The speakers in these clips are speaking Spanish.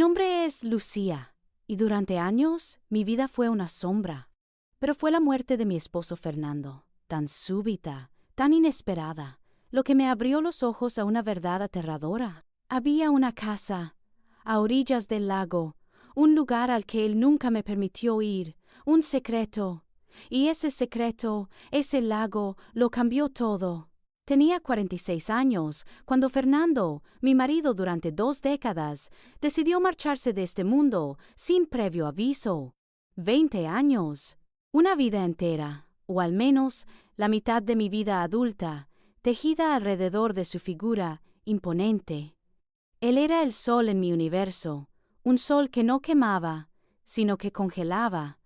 nombre es Lucía, y durante años mi vida fue una sombra. Pero fue la muerte de mi esposo Fernando, tan súbita, tan inesperada, lo que me abrió los ojos a una verdad aterradora. Había una casa, a orillas del lago, un lugar al que él nunca me permitió ir, un secreto. Y ese secreto, ese lago, lo cambió todo. Tenía 46 años cuando Fernando, mi marido durante 2 décadas, decidió marcharse de este mundo sin previo aviso. 20 años. Una vida entera, o al menos la mitad de mi vida adulta, tejida alrededor de su figura imponente. Él era el sol en mi universo, un sol que no quemaba, sino que congelaba.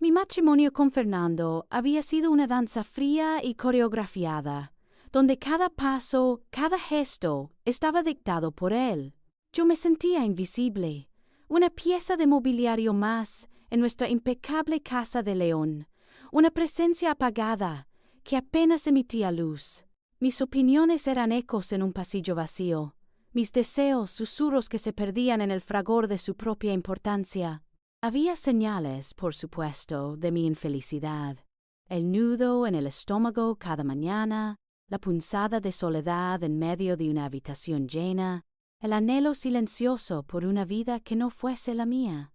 Mi matrimonio con Fernando había sido una danza fría y coreografiada, donde cada paso, cada gesto estaba dictado por él. Yo me sentía invisible, una pieza de mobiliario más en nuestra impecable casa de León, una presencia apagada que apenas emitía luz. Mis opiniones eran ecos en un pasillo vacío, mis deseos susurros que se perdían en el fragor de su propia importancia. Había señales, por supuesto, de mi infelicidad. El nudo en el estómago cada mañana, la punzada de soledad en medio de una habitación llena, el anhelo silencioso por una vida que no fuese la mía.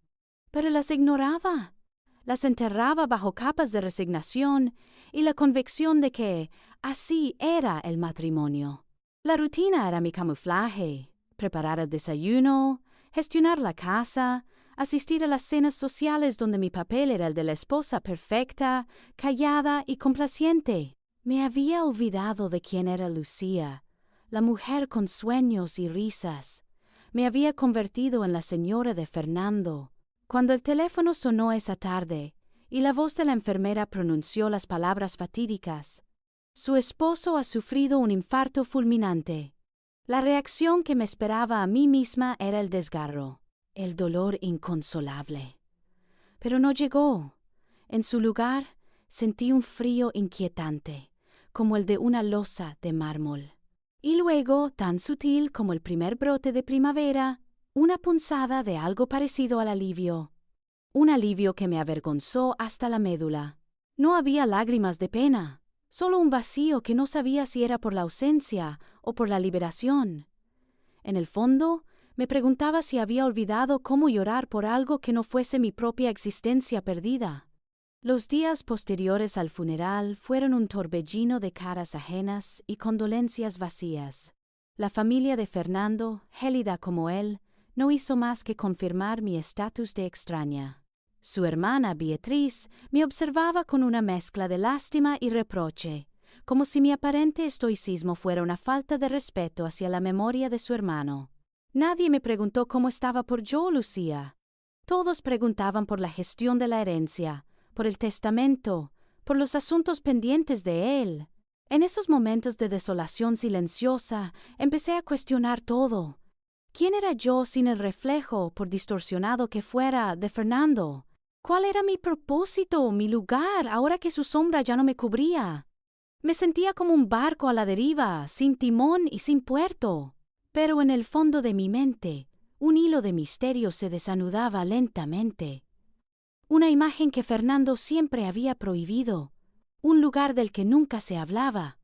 Pero las ignoraba, las enterraba bajo capas de resignación y la convicción de que así era el matrimonio. La rutina era mi camuflaje: preparar el desayuno, gestionar la casa, asistir a las cenas sociales donde mi papel era el de la esposa perfecta, callada y complaciente. Me había olvidado de quién era Lucía, la mujer con sueños y risas. Me había convertido en la señora de Fernando. Cuando el teléfono sonó esa tarde y la voz de la enfermera pronunció las palabras fatídicas: su esposo ha sufrido un infarto fulminante. La reacción que me esperaba a mí misma era el desgarro, el dolor inconsolable. Pero no llegó. En su lugar, sentí un frío inquietante, como el de una losa de mármol. Y luego, tan sutil como el primer brote de primavera, una punzada de algo parecido al alivio. Un alivio que me avergonzó hasta la médula. No había lágrimas de pena, solo un vacío que no sabía si era por la ausencia o por la liberación. En el fondo, me preguntaba si había olvidado cómo llorar por algo que no fuese mi propia existencia perdida. Los días posteriores al funeral fueron un torbellino de caras ajenas y condolencias vacías. La familia de Fernando, gélida como él, no hizo más que confirmar mi estatus de extraña. Su hermana, Beatriz, me observaba con una mezcla de lástima y reproche, como si mi aparente estoicismo fuera una falta de respeto hacia la memoria de su hermano. Nadie me preguntó cómo estaba por yo, Lucía. Todos preguntaban por la gestión de la herencia, por el testamento, por los asuntos pendientes de él. En esos momentos de desolación silenciosa, empecé a cuestionar todo. ¿Quién era yo sin el reflejo, por distorsionado que fuera, de Fernando? ¿Cuál era mi propósito, mi lugar, ahora que su sombra ya no me cubría? Me sentía como un barco a la deriva, sin timón y sin puerto. Pero en el fondo de mi mente, un hilo de misterio se desanudaba lentamente. Una imagen que Fernando siempre había prohibido, un lugar del que nunca se hablaba,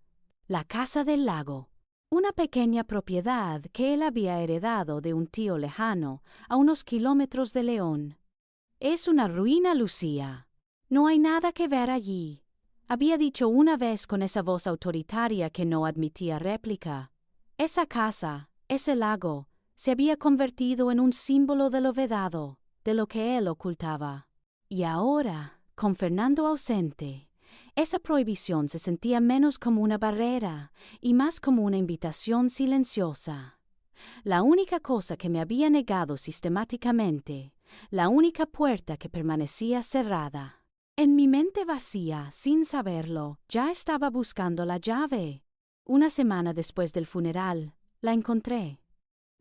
la Casa del Lago, una pequeña propiedad que él había heredado de un tío lejano a unos kilómetros de León. Es una ruina, Lucía. No hay nada que ver allí, había dicho una vez con esa voz autoritaria que no admitía réplica. Esa casa, ese lago, se había convertido en un símbolo de lo vedado, de lo que él ocultaba. Y ahora, con Fernando ausente, esa prohibición se sentía menos como una barrera y más como una invitación silenciosa. La única cosa que me había negado sistemáticamente, la única puerta que permanecía cerrada. En mi mente vacía, sin saberlo, ya estaba buscando la llave. Una semana después del funeral, la encontré.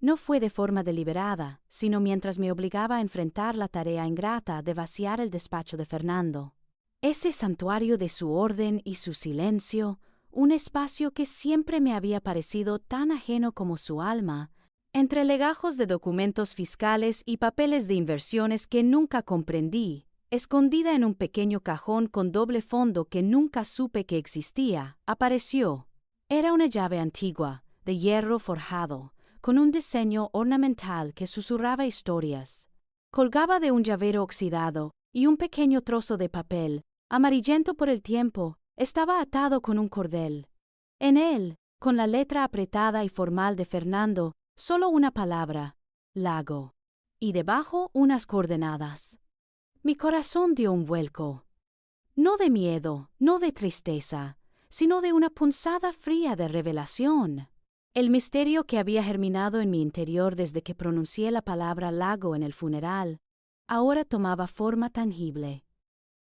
No fue de forma deliberada, sino mientras me obligaba a enfrentar la tarea ingrata de vaciar el despacho de Fernando. Ese santuario de su orden y su silencio, un espacio que siempre me había parecido tan ajeno como su alma, Entre legajos de documentos fiscales y papeles de inversiones que nunca comprendí, escondida en un pequeño cajón con doble fondo que nunca supe que existía, apareció. Era una llave antigua, de hierro forjado, con un diseño ornamental que susurraba historias. Colgaba de un llavero oxidado, y un pequeño trozo de papel, amarillento por el tiempo, estaba atado con un cordel. En él, con la letra apretada y formal de Fernando, solo una palabra: lago. Y debajo unas coordenadas. Mi corazón dio un vuelco. No de miedo, no de tristeza, sino de una punzada fría de revelación. El misterio que había germinado en mi interior desde que pronuncié la palabra lago en el funeral, ahora tomaba forma tangible.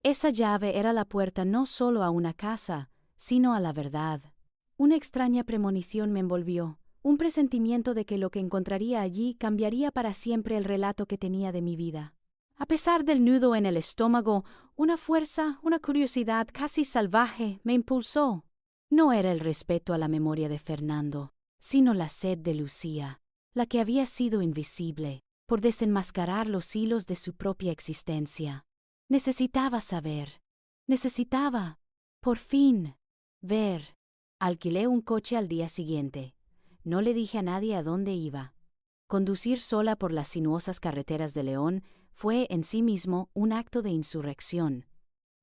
Esa llave era la puerta no solo a una casa, sino a la verdad. Una extraña premonición me envolvió, un presentimiento de que lo que encontraría allí cambiaría para siempre el relato que tenía de mi vida. A pesar del nudo en el estómago, una fuerza, una curiosidad casi salvaje me impulsó. No era el respeto a la memoria de Fernando, sino la sed de Lucía, la que había sido invisible, por desenmascarar los hilos de su propia existencia. Necesitaba saber. Necesitaba, por fin, ver. Alquilé un coche al día siguiente. No le dije a nadie a dónde iba. Conducir sola por las sinuosas carreteras de León fue en sí mismo un acto de insurrección.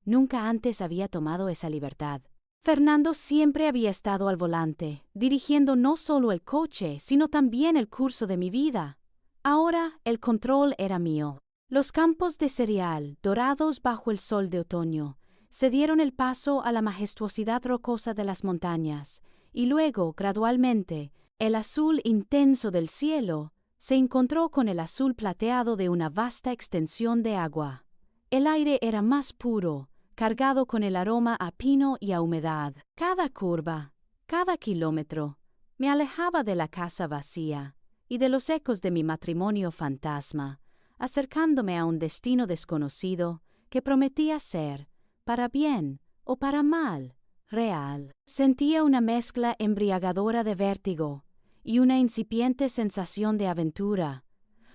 Nunca antes había tomado esa libertad. Fernando siempre había estado al volante, dirigiendo no solo el coche, sino también el curso de mi vida. Ahora el control era mío. Los campos de cereal, dorados bajo el sol de otoño, cedieron el paso a la majestuosidad rocosa de las montañas, y luego, gradualmente, el azul intenso del cielo se encontró con el azul plateado de una vasta extensión de agua. El aire era más puro, cargado con el aroma a pino y a humedad. Cada curva, cada kilómetro, me alejaba de la casa vacía y de los ecos de mi matrimonio fantasma, acercándome a un destino desconocido que prometía ser, para bien o para mal, real. Sentía una mezcla embriagadora de vértigo y una incipiente sensación de aventura,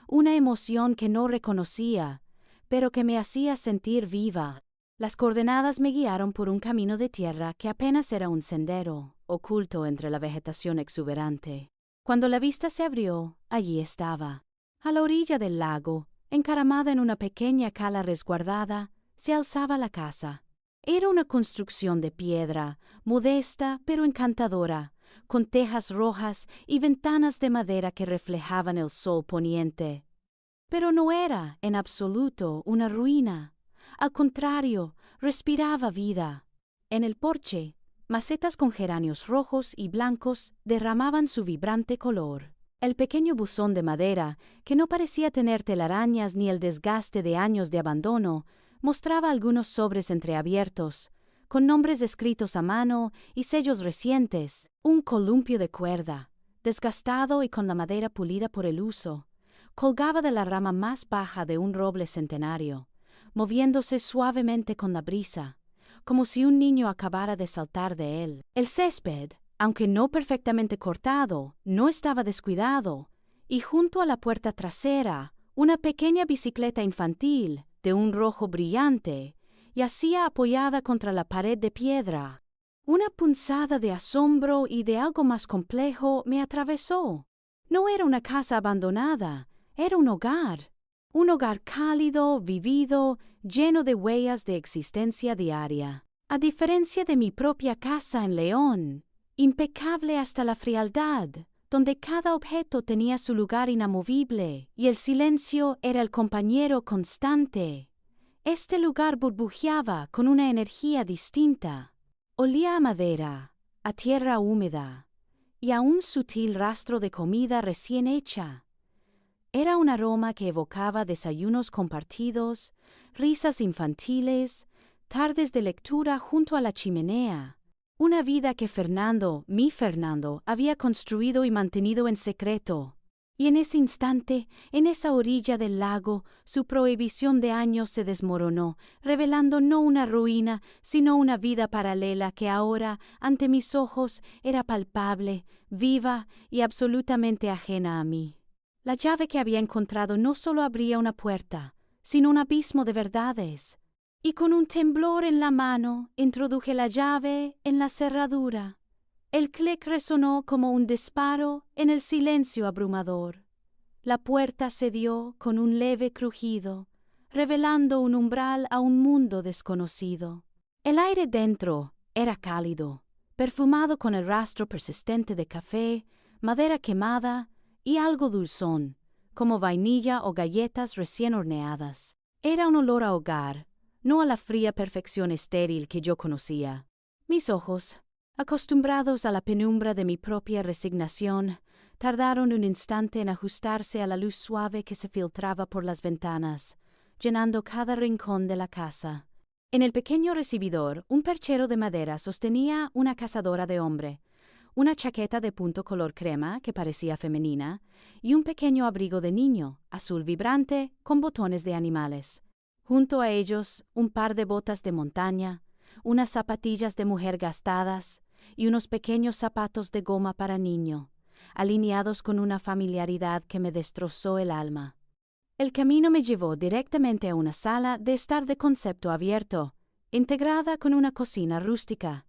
una emoción que no reconocía, pero que me hacía sentir viva. Las coordenadas me guiaron por un camino de tierra que apenas era un sendero, oculto entre la vegetación exuberante. Cuando la vista se abrió, allí estaba. A la orilla del lago, encaramada en una pequeña cala resguardada, se alzaba la casa. Era una construcción de piedra, modesta pero encantadora, con tejas rojas y ventanas de madera que reflejaban el sol poniente. Pero no era, en absoluto, una ruina. Al contrario, respiraba vida. En el porche, macetas con geranios rojos y blancos derramaban su vibrante color. El pequeño buzón de madera, que no parecía tener telarañas ni el desgaste de años de abandono, mostraba algunos sobres entreabiertos, con nombres escritos a mano y sellos recientes. Un columpio de cuerda, desgastado y con la madera pulida por el uso, colgaba de la rama más baja de un roble centenario, moviéndose suavemente con la brisa, como si un niño acabara de saltar de él. El césped, aunque no perfectamente cortado, no estaba descuidado, y junto a la puerta trasera, una pequeña bicicleta infantil, de un rojo brillante, yacía apoyada contra la pared de piedra. Una punzada de asombro y de algo más complejo me atravesó. No era una casa abandonada, era un hogar cálido, vivido, lleno de huellas de existencia diaria. A diferencia de mi propia casa en León, impecable hasta la frialdad, donde cada objeto tenía su lugar inamovible y el silencio era el compañero constante. Este lugar burbujeaba con una energía distinta. Olía a madera, a tierra húmeda y a un sutil rastro de comida recién hecha. Era un aroma que evocaba desayunos compartidos, risas infantiles, tardes de lectura junto a la chimenea. Una vida que mi Fernando, había construido y mantenido en secreto. Y en ese instante, en esa orilla del lago, su prohibición de años se desmoronó, revelando no una ruina, sino una vida paralela que ahora, ante mis ojos, era palpable, viva y absolutamente ajena a mí. La llave que había encontrado no solo abría una puerta, sino un abismo de verdades. Y con un temblor en la mano, introduje la llave en la cerradura. El clic resonó como un disparo en el silencio abrumador. La puerta cedió con un leve crujido, revelando un umbral a un mundo desconocido. El aire dentro era cálido, perfumado con el rastro persistente de café, madera quemada y algo dulzón, como vainilla o galletas recién horneadas. Era un olor a hogar, no a la fría perfección estéril que yo conocía. Mis ojos, acostumbrados a la penumbra de mi propia resignación, tardaron un instante en ajustarse a la luz suave que se filtraba por las ventanas, llenando cada rincón de la casa. En el pequeño recibidor, un perchero de madera sostenía una cazadora de hombre, una chaqueta de punto color crema que parecía femenina y un pequeño abrigo de niño, azul vibrante, con botones de animales. Junto a ellos, un par de botas de montaña, unas zapatillas de mujer gastadas y unos pequeños zapatos de goma para niño, alineados con una familiaridad que me destrozó el alma. El camino me llevó directamente a una sala de estar de concepto abierto, integrada con una cocina rústica.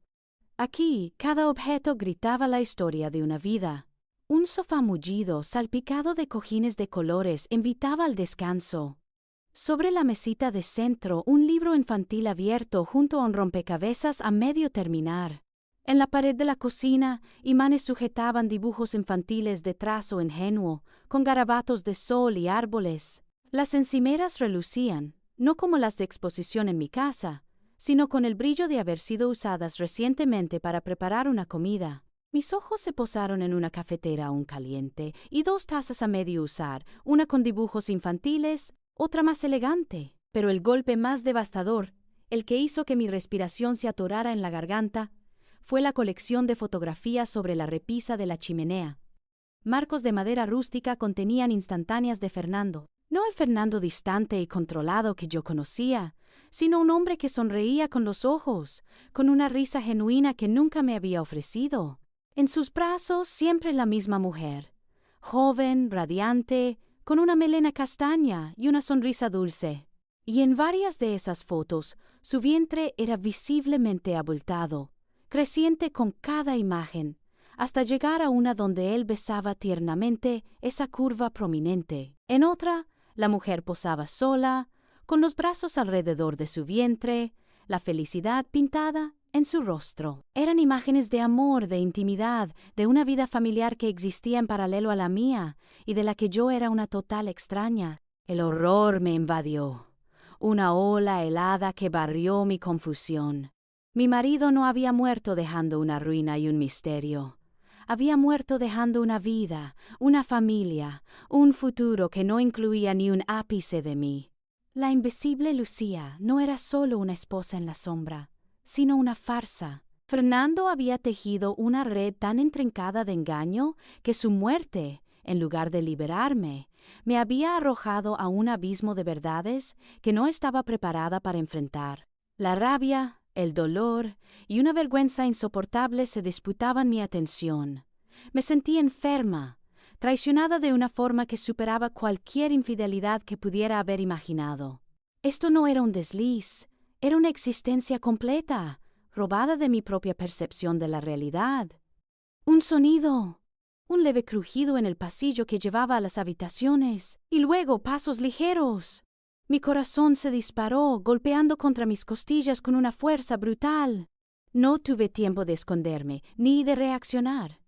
Aquí, cada objeto gritaba la historia de una vida. Un sofá mullido, salpicado de cojines de colores, invitaba al descanso. Sobre la mesita de centro, un libro infantil abierto junto a un rompecabezas a medio terminar. En la pared de la cocina, imanes sujetaban dibujos infantiles de trazo ingenuo, con garabatos de sol y árboles. Las encimeras relucían, no como las de exposición en mi casa, sino con el brillo de haber sido usadas recientemente para preparar una comida. Mis ojos se posaron en una cafetera aún caliente y dos tazas a medio usar, una con dibujos infantiles, otra más elegante. Pero el golpe más devastador, el que hizo que mi respiración se atorara en la garganta, fue la colección de fotografías sobre la repisa de la chimenea. Marcos de madera rústica contenían instantáneas de Fernando, no el Fernando distante y controlado que yo conocía, sino un hombre que sonreía con los ojos, con una risa genuina que nunca me había ofrecido. En sus brazos siempre la misma mujer, joven, radiante, con una melena castaña y una sonrisa dulce. Y en varias de esas fotos, su vientre era visiblemente abultado, creciente con cada imagen, hasta llegar a una donde él besaba tiernamente esa curva prominente. En otra, la mujer posaba sola, con los brazos alrededor de su vientre, la felicidad pintada en su rostro. Eran imágenes de amor, de intimidad, de una vida familiar que existía en paralelo a la mía y de la que yo era una total extraña. El horror me invadió, una ola helada que barrió mi confusión. Mi marido no había muerto dejando una ruina y un misterio. Había muerto dejando una vida, una familia, un futuro que no incluía ni un ápice de mí. La invisible Lucía no era solo una esposa en la sombra, sino una farsa. Fernando había tejido una red tan intrincada de engaño que su muerte, en lugar de liberarme, me había arrojado a un abismo de verdades que no estaba preparada para enfrentar. La rabia, el dolor y una vergüenza insoportable se disputaban mi atención. Me sentí enferma, traicionada de una forma que superaba cualquier infidelidad que pudiera haber imaginado. Esto no era un desliz, era una existencia completa, robada de mi propia percepción de la realidad. Un sonido, un leve crujido en el pasillo que llevaba a las habitaciones, y luego pasos ligeros. Mi corazón se disparó, golpeando contra mis costillas con una fuerza brutal. No tuve tiempo de esconderme, ni de reaccionar.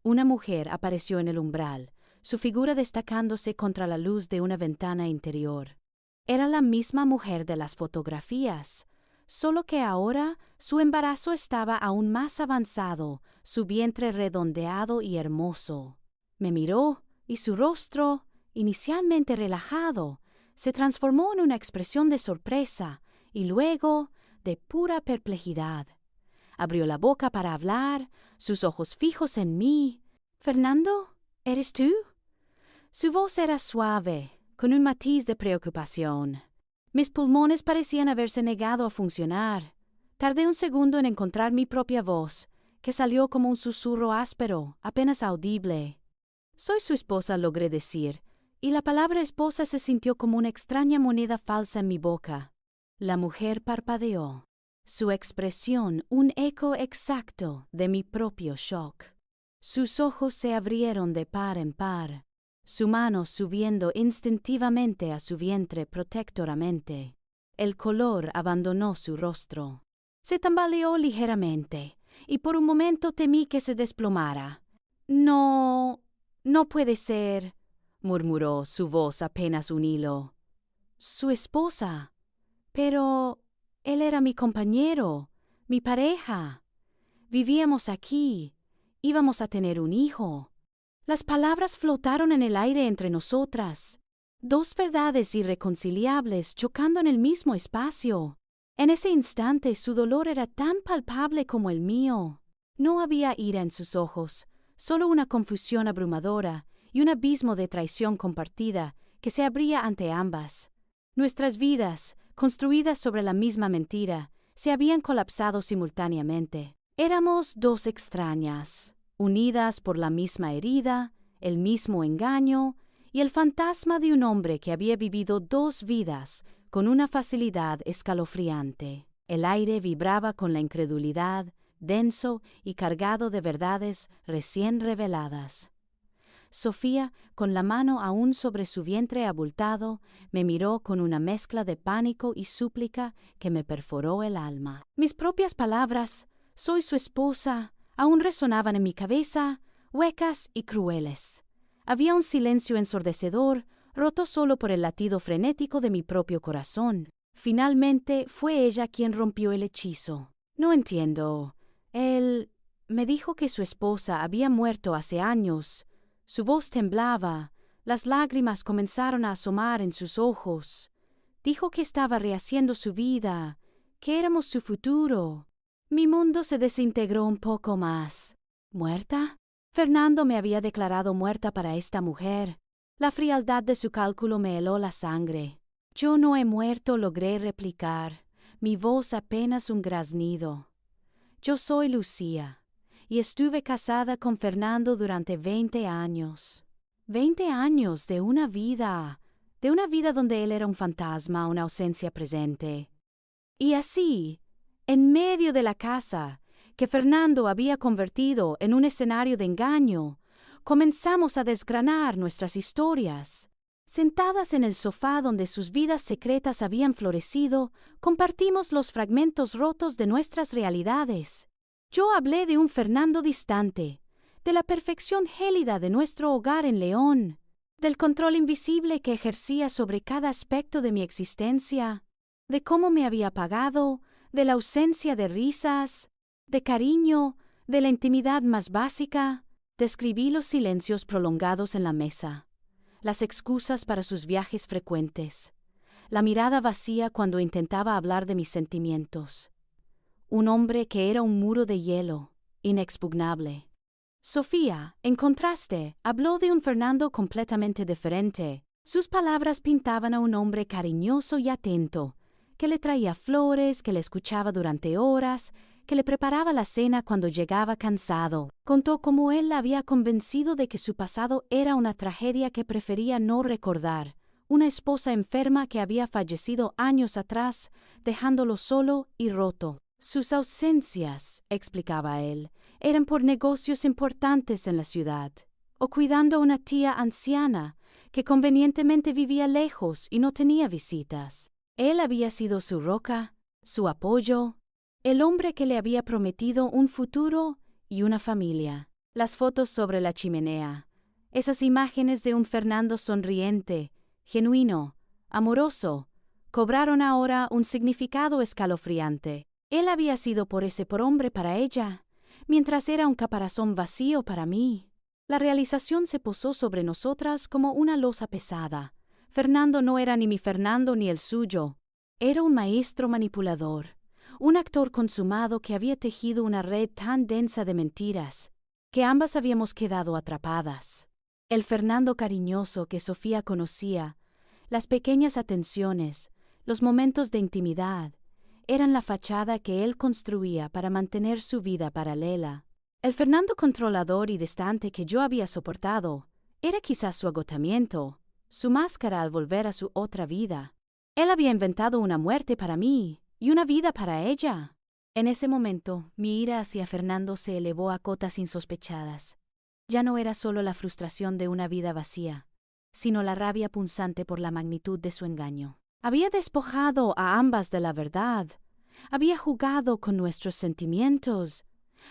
Una mujer apareció en el umbral, su figura destacándose contra la luz de una ventana interior. Era la misma mujer de las fotografías, solo que ahora su embarazo estaba aún más avanzado, su vientre redondeado y hermoso. Me miró y su rostro, inicialmente relajado, se transformó en una expresión de sorpresa y luego de pura perplejidad. Abrió la boca para hablar, sus ojos fijos en mí. «¿Fernando? ¿Eres tú?» Su voz era suave, con un matiz de preocupación. Mis pulmones parecían haberse negado a funcionar. Tardé un segundo en encontrar mi propia voz, que salió como un susurro áspero, apenas audible. Soy su esposa, logré decir, y la palabra esposa se sintió como una extraña moneda falsa en mi boca. La mujer parpadeó. Su expresión un eco exacto de mi propio shock. Sus ojos se abrieron de par en par, su mano subiendo instintivamente a su vientre protectoramente. El color abandonó su rostro. Se tambaleó ligeramente, y por un momento temí que se desplomara. No puede ser, murmuró, su voz apenas un hilo. Su esposa. Pero él era mi compañero, mi pareja. Vivíamos aquí. Íbamos a tener un hijo. Las palabras flotaron en el aire entre nosotras. Dos verdades irreconciliables chocando en el mismo espacio. En ese instante su dolor era tan palpable como el mío. No había ira en sus ojos, solo una confusión abrumadora y un abismo de traición compartida que se abría ante ambas. Nuestras vidas, construidas sobre la misma mentira, se habían colapsado simultáneamente. Éramos dos extrañas, unidas por la misma herida, el mismo engaño y el fantasma de un hombre que había vivido dos vidas con una facilidad escalofriante. El aire vibraba con la incredulidad, denso y cargado de verdades recién reveladas. Sofía, con la mano aún sobre su vientre abultado, me miró con una mezcla de pánico y súplica que me perforó el alma. Mis propias palabras, soy su esposa, aún resonaban en mi cabeza, huecas y crueles. Había un silencio ensordecedor, roto solo por el latido frenético de mi propio corazón. Finalmente fue ella quien rompió el hechizo. No entiendo. Él me dijo que su esposa había muerto hace años. Su voz temblaba, las lágrimas comenzaron a asomar en sus ojos. Dijo que estaba rehaciendo su vida, que éramos su futuro. Mi mundo se desintegró un poco más. ¿Muerta? Fernando me había declarado muerta para esta mujer. La frialdad de su cálculo me heló la sangre. Yo no he muerto, logré replicar, mi voz apenas un graznido. Yo soy Lucía, y estuve casada con Fernando durante 20 años. 20 años de una vida donde él era un fantasma, una ausencia presente. Y así, en medio de la casa, que Fernando había convertido en un escenario de engaño, comenzamos a desgranar nuestras historias. Sentadas en el sofá donde sus vidas secretas habían florecido, compartimos los fragmentos rotos de nuestras realidades. Yo hablé de un Fernando distante, de la perfección gélida de nuestro hogar en León, del control invisible que ejercía sobre cada aspecto de mi existencia, de cómo me había apagado, de la ausencia de risas, de cariño, de la intimidad más básica. Describí los silencios prolongados en la mesa, las excusas para sus viajes frecuentes, la mirada vacía cuando intentaba hablar de mis sentimientos. Un hombre que era un muro de hielo, inexpugnable. Sofía, en contraste, habló de un Fernando completamente diferente. Sus palabras pintaban a un hombre cariñoso y atento, que le traía flores, que le escuchaba durante horas, que le preparaba la cena cuando llegaba cansado. Contó cómo él la había convencido de que su pasado era una tragedia que prefería no recordar, una esposa enferma que había fallecido años atrás, dejándolo solo y roto. Sus ausencias, explicaba él, eran por negocios importantes en la ciudad, o cuidando a una tía anciana que convenientemente vivía lejos y no tenía visitas. Él había sido su roca, su apoyo, el hombre que le había prometido un futuro y una familia. Las fotos sobre la chimenea, esas imágenes de un Fernando sonriente, genuino, amoroso, cobraron ahora un significado escalofriante. Él había sido por ese hombre para ella, mientras era un caparazón vacío para mí. La realización se posó sobre nosotras como una losa pesada. Fernando no era ni mi Fernando ni el suyo. Era un maestro manipulador, un actor consumado que había tejido una red tan densa de mentiras que ambas habíamos quedado atrapadas. El Fernando cariñoso que Sofía conocía, las pequeñas atenciones, los momentos de intimidad, eran la fachada que él construía para mantener su vida paralela. El Fernando controlador y distante que yo había soportado Era quizás su agotamiento, su máscara al volver a su otra vida. Él había inventado una muerte para mí y una vida para ella. En ese momento, mi ira hacia Fernando se elevó a cotas insospechadas. Ya no era solo la frustración de una vida vacía, sino la rabia punzante por la magnitud de su engaño. Había despojado a ambas de la verdad. Había jugado con nuestros sentimientos.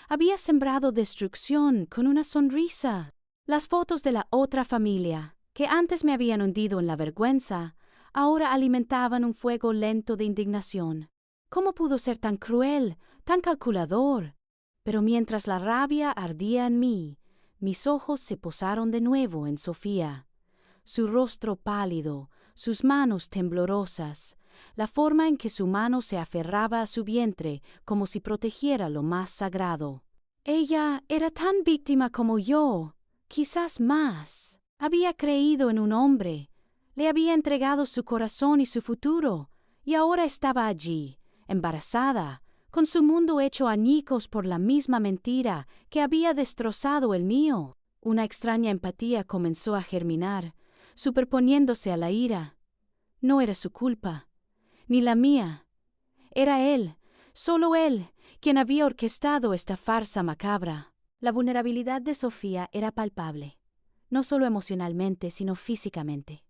Había sembrado destrucción con una sonrisa. Las fotos de la otra familia, que antes me habían hundido en la vergüenza, ahora alimentaban un fuego lento de indignación. ¿Cómo pudo ser tan cruel, tan calculador? Pero mientras la rabia ardía en mí, mis ojos se posaron de nuevo en Sofía. Su rostro pálido, sus manos temblorosas, la forma en que su mano se aferraba a su vientre como si protegiera lo más sagrado. Ella era tan víctima como yo, quizás más. Había creído en un hombre, le había entregado su corazón y su futuro, y ahora estaba allí, embarazada, con su mundo hecho añicos por la misma mentira que había destrozado el mío. Una extraña empatía comenzó a germinar, superponiéndose a la ira. No era su culpa, ni la mía. Era él, solo él, quien había orquestado esta farsa macabra. La vulnerabilidad de Sofía era palpable, no solo emocionalmente, sino físicamente.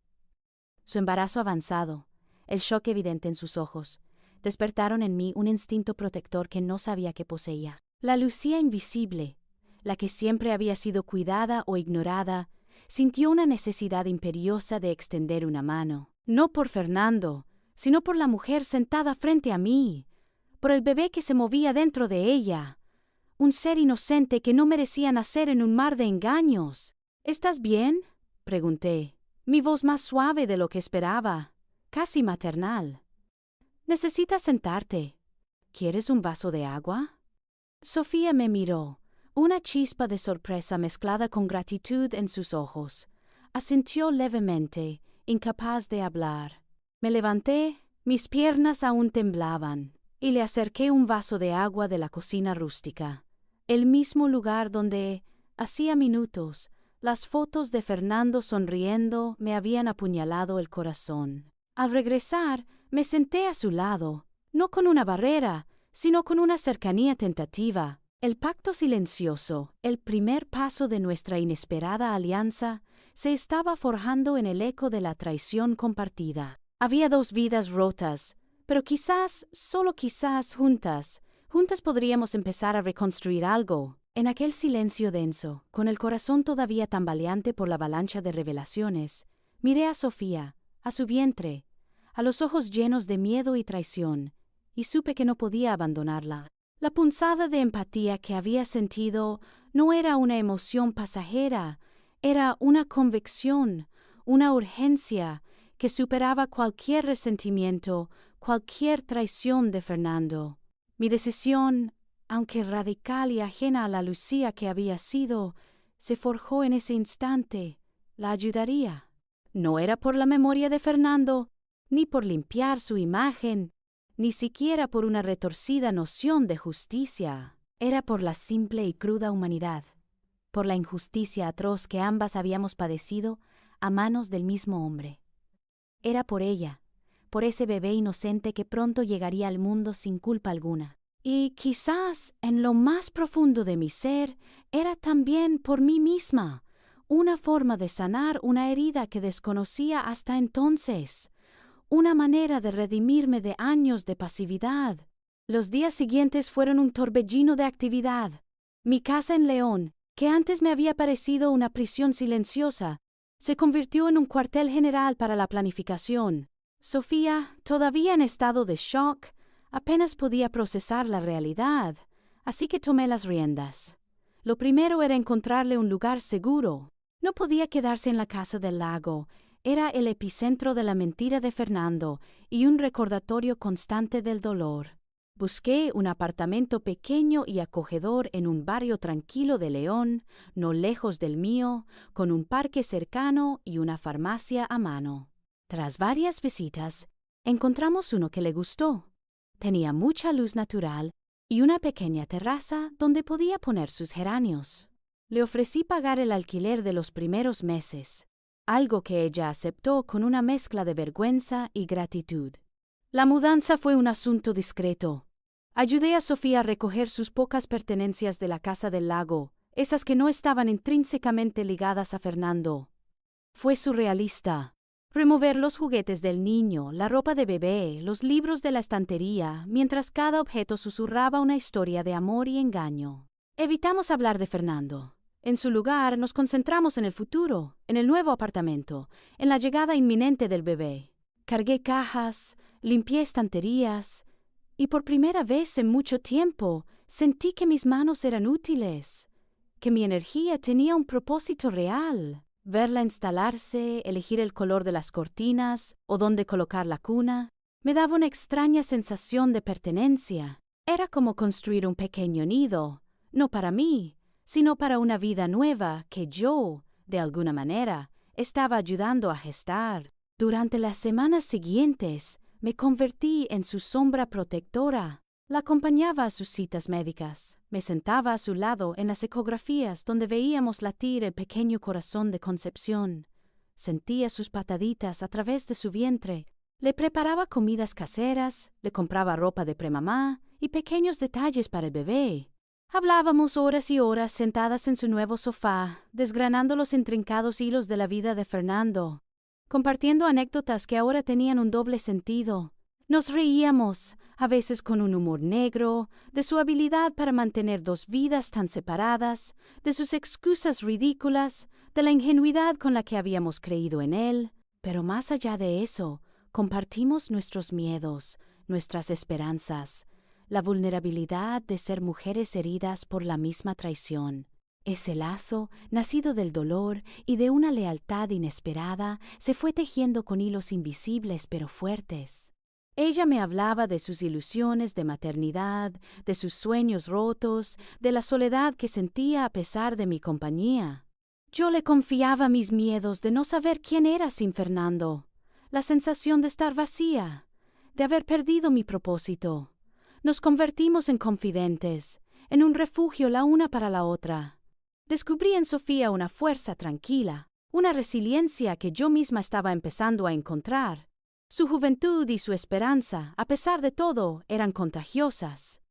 Su embarazo avanzado, el shock evidente en sus ojos, despertaron en mí un instinto protector que no sabía que poseía. La Lucía invisible, la que siempre había sido cuidada o ignorada, sintió una necesidad imperiosa de extender una mano, no por Fernando, sino por la mujer sentada frente a mí, por el bebé que se movía dentro de ella, un ser inocente que no merecía nacer en un mar de engaños. ¿Estás bien?, pregunté, mi voz más suave de lo que esperaba, casi maternal. Necesitas sentarte. ¿Quieres un vaso de agua? Sofía me miró, una chispa de sorpresa mezclada con gratitud en sus ojos. Asintió levemente, incapaz de hablar. Me levanté, mis piernas aún temblaban, y le acerqué un vaso de agua de la cocina rústica, el mismo lugar donde, hacía minutos, las fotos de Fernando sonriendo me habían apuñalado el corazón. Al regresar, me senté a su lado, no con una barrera, sino con una cercanía tentativa. El pacto silencioso, el primer paso de nuestra inesperada alianza, se estaba forjando en el eco de la traición compartida. Había dos vidas rotas, pero quizás, solo quizás, juntas podríamos empezar a reconstruir algo. En aquel silencio denso, con el corazón todavía tambaleante por la avalancha de revelaciones, miré a Sofía, a su vientre, a los ojos llenos de miedo y traición, y supe que no podía abandonarla. La punzada de empatía que había sentido no era una emoción pasajera, era una convicción, una urgencia que superaba cualquier resentimiento, cualquier traición de Fernando. Mi decisión, aunque radical y ajena a la Lucía que había sido, se forjó en ese instante. La ayudaría. No era por la memoria de Fernando, ni por limpiar su imagen, ni siquiera por una retorcida noción de justicia. Era por la simple y cruda humanidad, por la injusticia atroz que ambas habíamos padecido a manos del mismo hombre. Era por ella, por ese bebé inocente que pronto llegaría al mundo sin culpa alguna. Y quizás, en lo más profundo de mi ser, era también por mí misma, una forma de sanar una herida que desconocía hasta entonces, una manera de redimirme de años de pasividad. Los días siguientes fueron un torbellino de actividad. Mi casa en León, que antes me había parecido una prisión silenciosa, se convirtió en un cuartel general para la planificación. Sofía, todavía en estado de shock, apenas podía procesar la realidad, así que tomé las riendas. Lo primero era encontrarle un lugar seguro. No podía quedarse en la casa del lago. Era el epicentro de la mentira de Fernando y un recordatorio constante del dolor. Busqué un apartamento pequeño y acogedor en un barrio tranquilo de León, no lejos del mío, con un parque cercano y una farmacia a mano. Tras varias visitas, encontramos uno que le gustó. Tenía mucha luz natural y una pequeña terraza donde podía poner sus geranios. Le ofrecí pagar el alquiler de los primeros meses, algo que ella aceptó con una mezcla de vergüenza y gratitud. La mudanza fue un asunto discreto. Ayudé a Sofía a recoger sus pocas pertenencias de la casa del lago, esas que no estaban intrínsecamente ligadas a Fernando. Fue surrealista. Remover los juguetes del niño, la ropa de bebé, los libros de la estantería, mientras cada objeto susurraba una historia de amor y engaño. Evitamos hablar de Fernando. En su lugar, nos concentramos en el futuro, en el nuevo apartamento, en la llegada inminente del bebé. Cargué cajas, limpié estanterías, y por primera vez en mucho tiempo sentí que mis manos eran útiles, que mi energía tenía un propósito real. Verla instalarse, elegir el color de las cortinas o dónde colocar la cuna, me daba una extraña sensación de pertenencia. Era como construir un pequeño nido, no para mí, sino para una vida nueva que yo, de alguna manera, estaba ayudando a gestar. Durante las semanas siguientes, me convertí en su sombra protectora. La acompañaba a sus citas médicas. Me sentaba a su lado en las ecografías donde veíamos latir el pequeño corazón de concepción. Sentía sus pataditas a través de su vientre. Le preparaba comidas caseras, le compraba ropa de premamá y pequeños detalles para el bebé. Hablábamos horas y horas sentadas en su nuevo sofá, desgranando los intrincados hilos de la vida de Fernando, compartiendo anécdotas que ahora tenían un doble sentido. Nos reíamos, a veces con un humor negro, de su habilidad para mantener dos vidas tan separadas, de sus excusas ridículas, de la ingenuidad con la que habíamos creído en él. Pero más allá de eso, compartimos nuestros miedos, nuestras esperanzas, la vulnerabilidad de ser mujeres heridas por la misma traición. Ese lazo, nacido del dolor y de una lealtad inesperada, se fue tejiendo con hilos invisibles pero fuertes. Ella me hablaba de sus ilusiones de maternidad, de sus sueños rotos, de la soledad que sentía a pesar de mi compañía. Yo le confiaba mis miedos de no saber quién era sin Fernando, la sensación de estar vacía, de haber perdido mi propósito. Nos convertimos en confidentes, en un refugio la una para la otra. Descubrí en Sofía una fuerza tranquila, una resiliencia que yo misma estaba empezando a encontrar. Su juventud y su esperanza, a pesar de todo, eran contagiosas.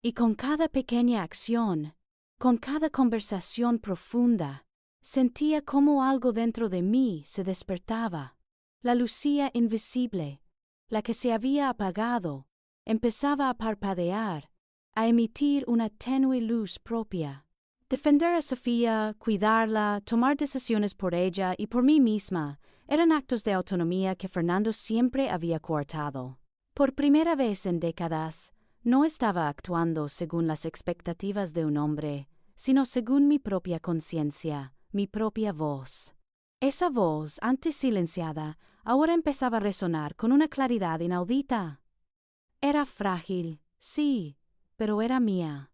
Y con cada pequeña acción, con cada conversación profunda, sentía cómo algo dentro de mí se despertaba. La lucía invisible, la que se había apagado, empezaba a parpadear, a emitir una tenue luz propia. Defender a Sofía, cuidarla, tomar decisiones por ella y por mí misma, eran actos de autonomía que Fernando siempre había coartado. Por primera vez en décadas, no estaba actuando según las expectativas de un hombre, sino según mi propia conciencia, mi propia voz. Esa voz, antes silenciada, ahora empezaba a resonar con una claridad inaudita. Era frágil, sí, pero era mía.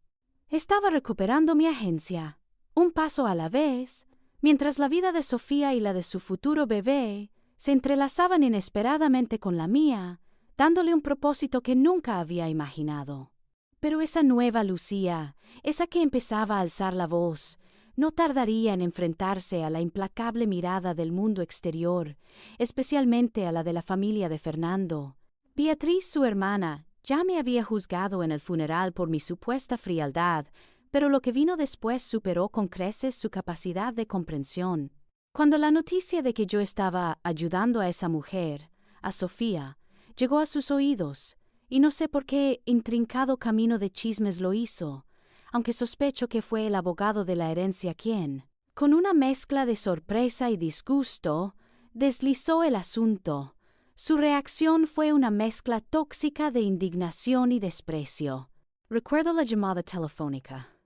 Estaba recuperando mi agencia, un paso a la vez, mientras la vida de Sofía y la de su futuro bebé se entrelazaban inesperadamente con la mía, dándole un propósito que nunca había imaginado. Pero esa nueva Lucía, esa que empezaba a alzar la voz, no tardaría en enfrentarse a la implacable mirada del mundo exterior, especialmente a la de la familia de Fernando. Beatriz, su hermana, ya me había juzgado en el funeral por mi supuesta frialdad, pero lo que vino después superó con creces su capacidad de comprensión. Cuando la noticia de que yo estaba ayudando a esa mujer, a Sofía, llegó a sus oídos, y no sé por qué intrincado camino de chismes lo hizo, aunque sospecho que fue el abogado de la herencia quien, con una mezcla de sorpresa y disgusto, deslizó el asunto. Su reacción fue una mezcla tóxica de indignación y desprecio. Recuerdo la llamada telefónica.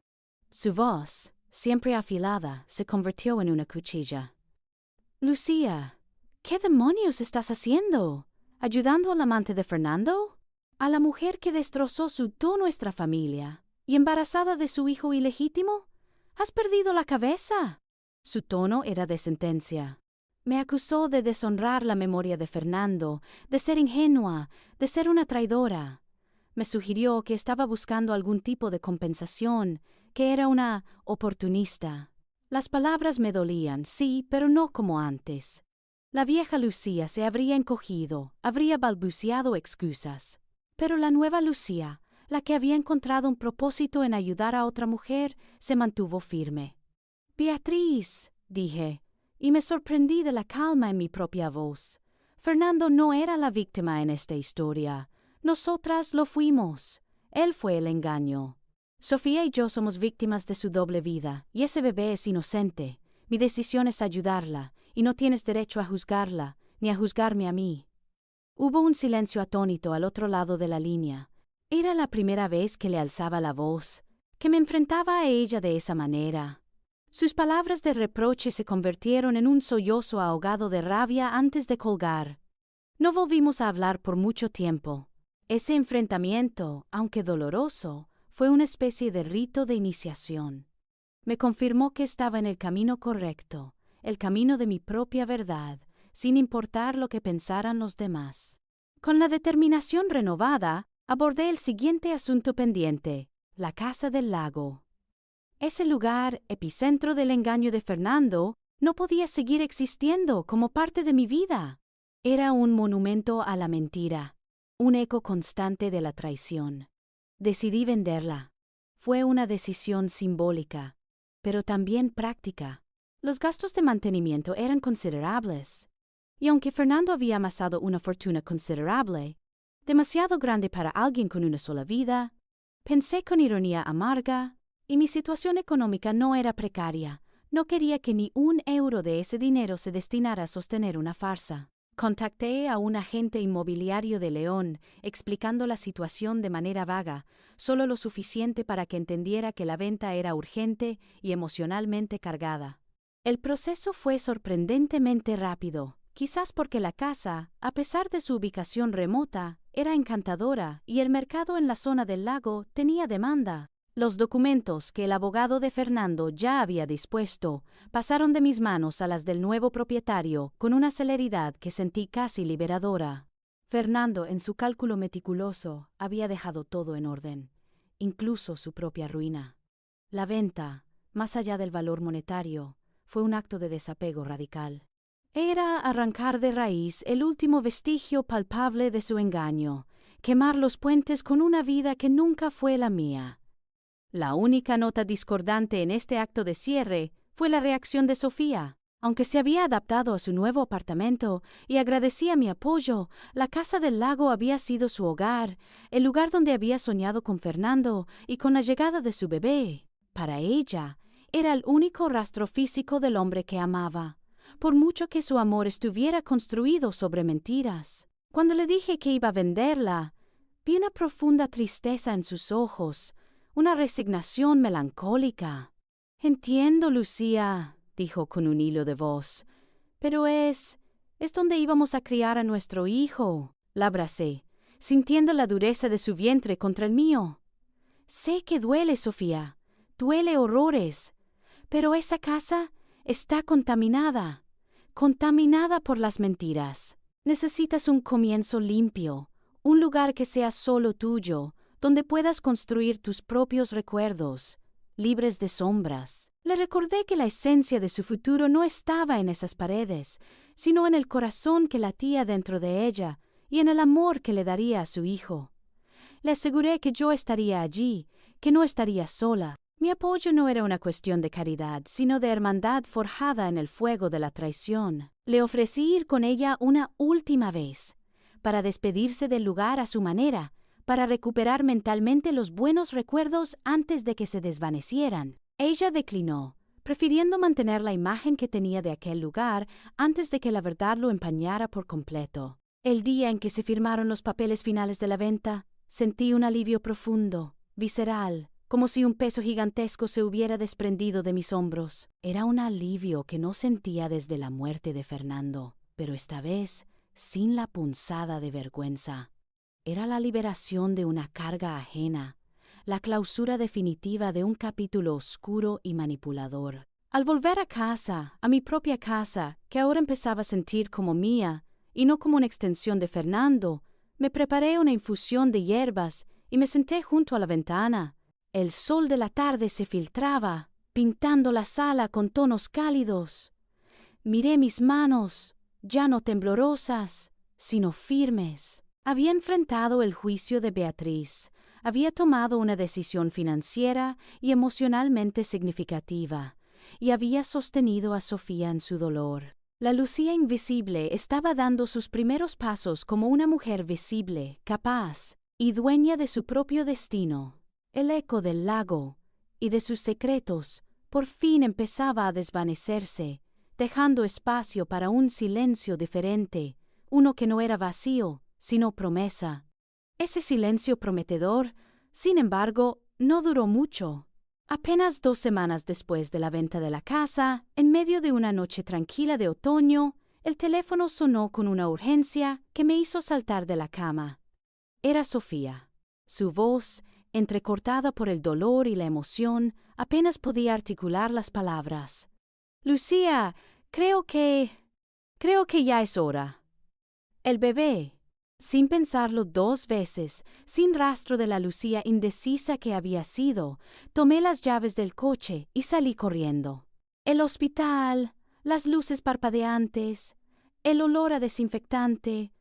Su voz, siempre afilada, se convirtió en una cuchilla. Lucía, ¿qué demonios estás haciendo? ¿Ayudando al amante de Fernando? ¿A la mujer que destrozó toda nuestra familia y embarazada de su hijo ilegítimo? ¿Has perdido la cabeza? Su tono era de sentencia. Me acusó de deshonrar la memoria de Fernando, de ser ingenua, de ser una traidora. Me sugirió que estaba buscando algún tipo de compensación, que era una oportunista. Las palabras me dolían, sí, pero no como antes. La vieja Lucía se habría encogido, habría balbuceado excusas. Pero la nueva Lucía, la que había encontrado un propósito en ayudar a otra mujer, se mantuvo firme. «Beatriz», dije, y me sorprendí de la calma en mi propia voz. Fernando no era la víctima en esta historia. Nosotras lo fuimos. Él fue el engaño. Sofía y yo somos víctimas de su doble vida, y ese bebé es inocente. Mi decisión es ayudarla, y no tienes derecho a juzgarla, ni a juzgarme a mí. Hubo un silencio atónito al otro lado de la línea. Era la primera vez que le alzaba la voz, que me enfrentaba a ella de esa manera. Sus palabras de reproche se convirtieron en un sollozo ahogado de rabia antes de colgar. No volvimos a hablar por mucho tiempo. Ese enfrentamiento, aunque doloroso, fue una especie de rito de iniciación. Me confirmó que estaba en el camino correcto, el camino de mi propia verdad, sin importar lo que pensaran los demás. Con la determinación renovada, abordé el siguiente asunto pendiente, la Casa del Lago. Ese lugar, epicentro del engaño de Fernando, no podía seguir existiendo como parte de mi vida. Era un monumento a la mentira, un eco constante de la traición. Decidí venderla. Fue una decisión simbólica, pero también práctica. Los gastos de mantenimiento eran considerables. Y aunque Fernando había amasado una fortuna considerable, demasiado grande para alguien con una sola vida, pensé con ironía amarga, y mi situación económica no era precaria. No quería que ni un euro de ese dinero se destinara a sostener una farsa. Contacté a un agente inmobiliario de León, explicando la situación de manera vaga, solo lo suficiente para que entendiera que la venta era urgente y emocionalmente cargada. El proceso fue sorprendentemente rápido, quizás porque la casa, a pesar de su ubicación remota, era encantadora y el mercado en la zona del lago tenía demanda. Los documentos que el abogado de Fernando ya había dispuesto pasaron de mis manos a las del nuevo propietario con una celeridad que sentí casi liberadora. Fernando, en su cálculo meticuloso, había dejado todo en orden, incluso su propia ruina. La venta, más allá del valor monetario, fue un acto de desapego radical. Era arrancar de raíz el último vestigio palpable de su engaño, quemar los puentes con una vida que nunca fue la mía. La única nota discordante en este acto de cierre fue la reacción de Sofía. Aunque se había adaptado a su nuevo apartamento y agradecía mi apoyo, la Casa del Lago había sido su hogar, el lugar donde había soñado con Fernando y con la llegada de su bebé. Para ella, era el único rastro físico del hombre que amaba, por mucho que su amor estuviera construido sobre mentiras. Cuando le dije que iba a venderla, vi una profunda tristeza en sus ojos, una resignación melancólica. «Entiendo, Lucía», dijo con un hilo de voz, «pero es donde íbamos a criar a nuestro hijo». La abracé, sintiendo la dureza de su vientre contra el mío. «Sé que duele, Sofía, duele horrores, pero esa casa está contaminada por las mentiras. Necesitas un comienzo limpio, un lugar que sea solo tuyo, donde puedas construir tus propios recuerdos, libres de sombras». Le recordé que la esencia de su futuro no estaba en esas paredes, sino en el corazón que latía dentro de ella y en el amor que le daría a su hijo. Le aseguré que yo estaría allí, que no estaría sola. Mi apoyo no era una cuestión de caridad, sino de hermandad forjada en el fuego de la traición. Le ofrecí ir con ella una última vez, para despedirse del lugar a su manera, para recuperar mentalmente los buenos recuerdos antes de que se desvanecieran. Ella declinó, prefiriendo mantener la imagen que tenía de aquel lugar antes de que la verdad lo empañara por completo. El día en que se firmaron los papeles finales de la venta, sentí un alivio profundo, visceral, como si un peso gigantesco se hubiera desprendido de mis hombros. Era un alivio que no sentía desde la muerte de Fernando, pero esta vez sin la punzada de vergüenza. Era la liberación de una carga ajena, la clausura definitiva de un capítulo oscuro y manipulador. Al volver a casa, a mi propia casa, que ahora empezaba a sentir como mía, y no como una extensión de Fernando, me preparé una infusión de hierbas y me senté junto a la ventana. El sol de la tarde se filtraba, pintando la sala con tonos cálidos. Miré mis manos, ya no temblorosas, sino firmes. Había enfrentado el juicio de Beatriz, había tomado una decisión financiera y emocionalmente significativa, y había sostenido a Sofía en su dolor. La Lucía invisible estaba dando sus primeros pasos como una mujer visible, capaz y dueña de su propio destino. El eco del lago y de sus secretos por fin empezaba a desvanecerse, dejando espacio para un silencio diferente, uno que no era vacío, sino promesa. Ese silencio prometedor, sin embargo, no duró mucho. Apenas 2 semanas después de la venta de la casa, en medio de una noche tranquila de otoño, el teléfono sonó con una urgencia que me hizo saltar de la cama. Era Sofía. Su voz, entrecortada por el dolor y la emoción, apenas podía articular las palabras. «Lucía, creo que ya es hora». El bebé. Sin pensarlo 2 veces, sin rastro de la Lucía indecisa que había sido, tomé las llaves del coche y salí corriendo. El hospital, las luces parpadeantes, el olor a desinfectante,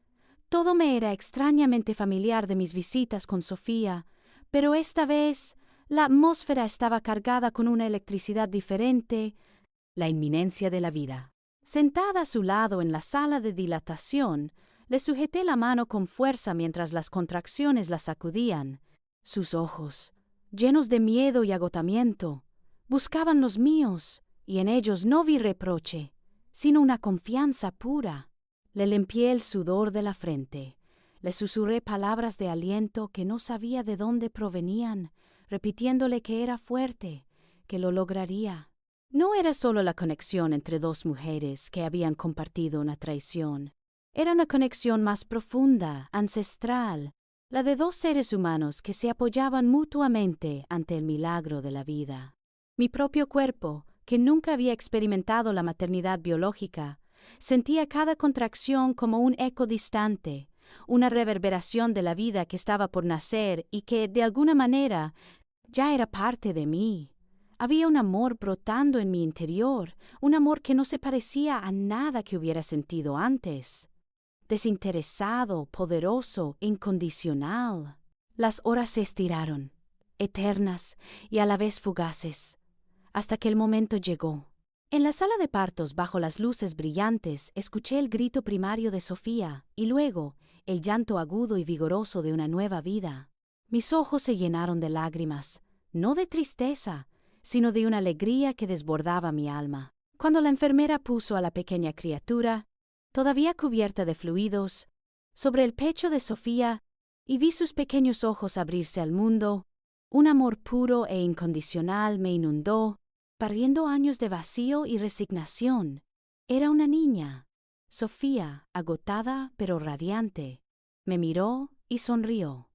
todo me era extrañamente familiar de mis visitas con Sofía, pero esta vez la atmósfera estaba cargada con una electricidad diferente, la inminencia de la vida. Sentada a su lado en la sala de dilatación, le sujeté la mano con fuerza mientras las contracciones la sacudían. Sus ojos, llenos de miedo y agotamiento, buscaban los míos, y en ellos no vi reproche, sino una confianza pura. Le limpié el sudor de la frente, le susurré palabras de aliento que no sabía de dónde provenían, repitiéndole que era fuerte, que lo lograría. No era solo la conexión entre 2 mujeres que habían compartido una traición. Era una conexión más profunda, ancestral, la de 2 seres humanos que se apoyaban mutuamente ante el milagro de la vida. Mi propio cuerpo, que nunca había experimentado la maternidad biológica, sentía cada contracción como un eco distante, una reverberación de la vida que estaba por nacer y que, de alguna manera, ya era parte de mí. Había un amor brotando en mi interior, un amor que no se parecía a nada que hubiera sentido antes. Desinteresado, poderoso, incondicional. Las horas se estiraron, eternas y a la vez fugaces, hasta que el momento llegó. En la sala de partos, bajo las luces brillantes, escuché el grito primario de Sofía y luego el llanto agudo y vigoroso de una nueva vida. Mis ojos se llenaron de lágrimas, no de tristeza, sino de una alegría que desbordaba mi alma. Cuando la enfermera puso a la pequeña criatura, todavía cubierta de fluidos, sobre el pecho de Sofía, y vi sus pequeños ojos abrirse al mundo, un amor puro e incondicional me inundó, barriendo años de vacío y resignación. Era una niña. Sofía, agotada pero radiante, me miró y sonrió.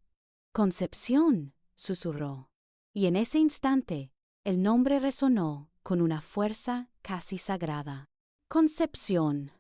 «Concepción», susurró, y en ese instante el nombre resonó con una fuerza casi sagrada. Concepción.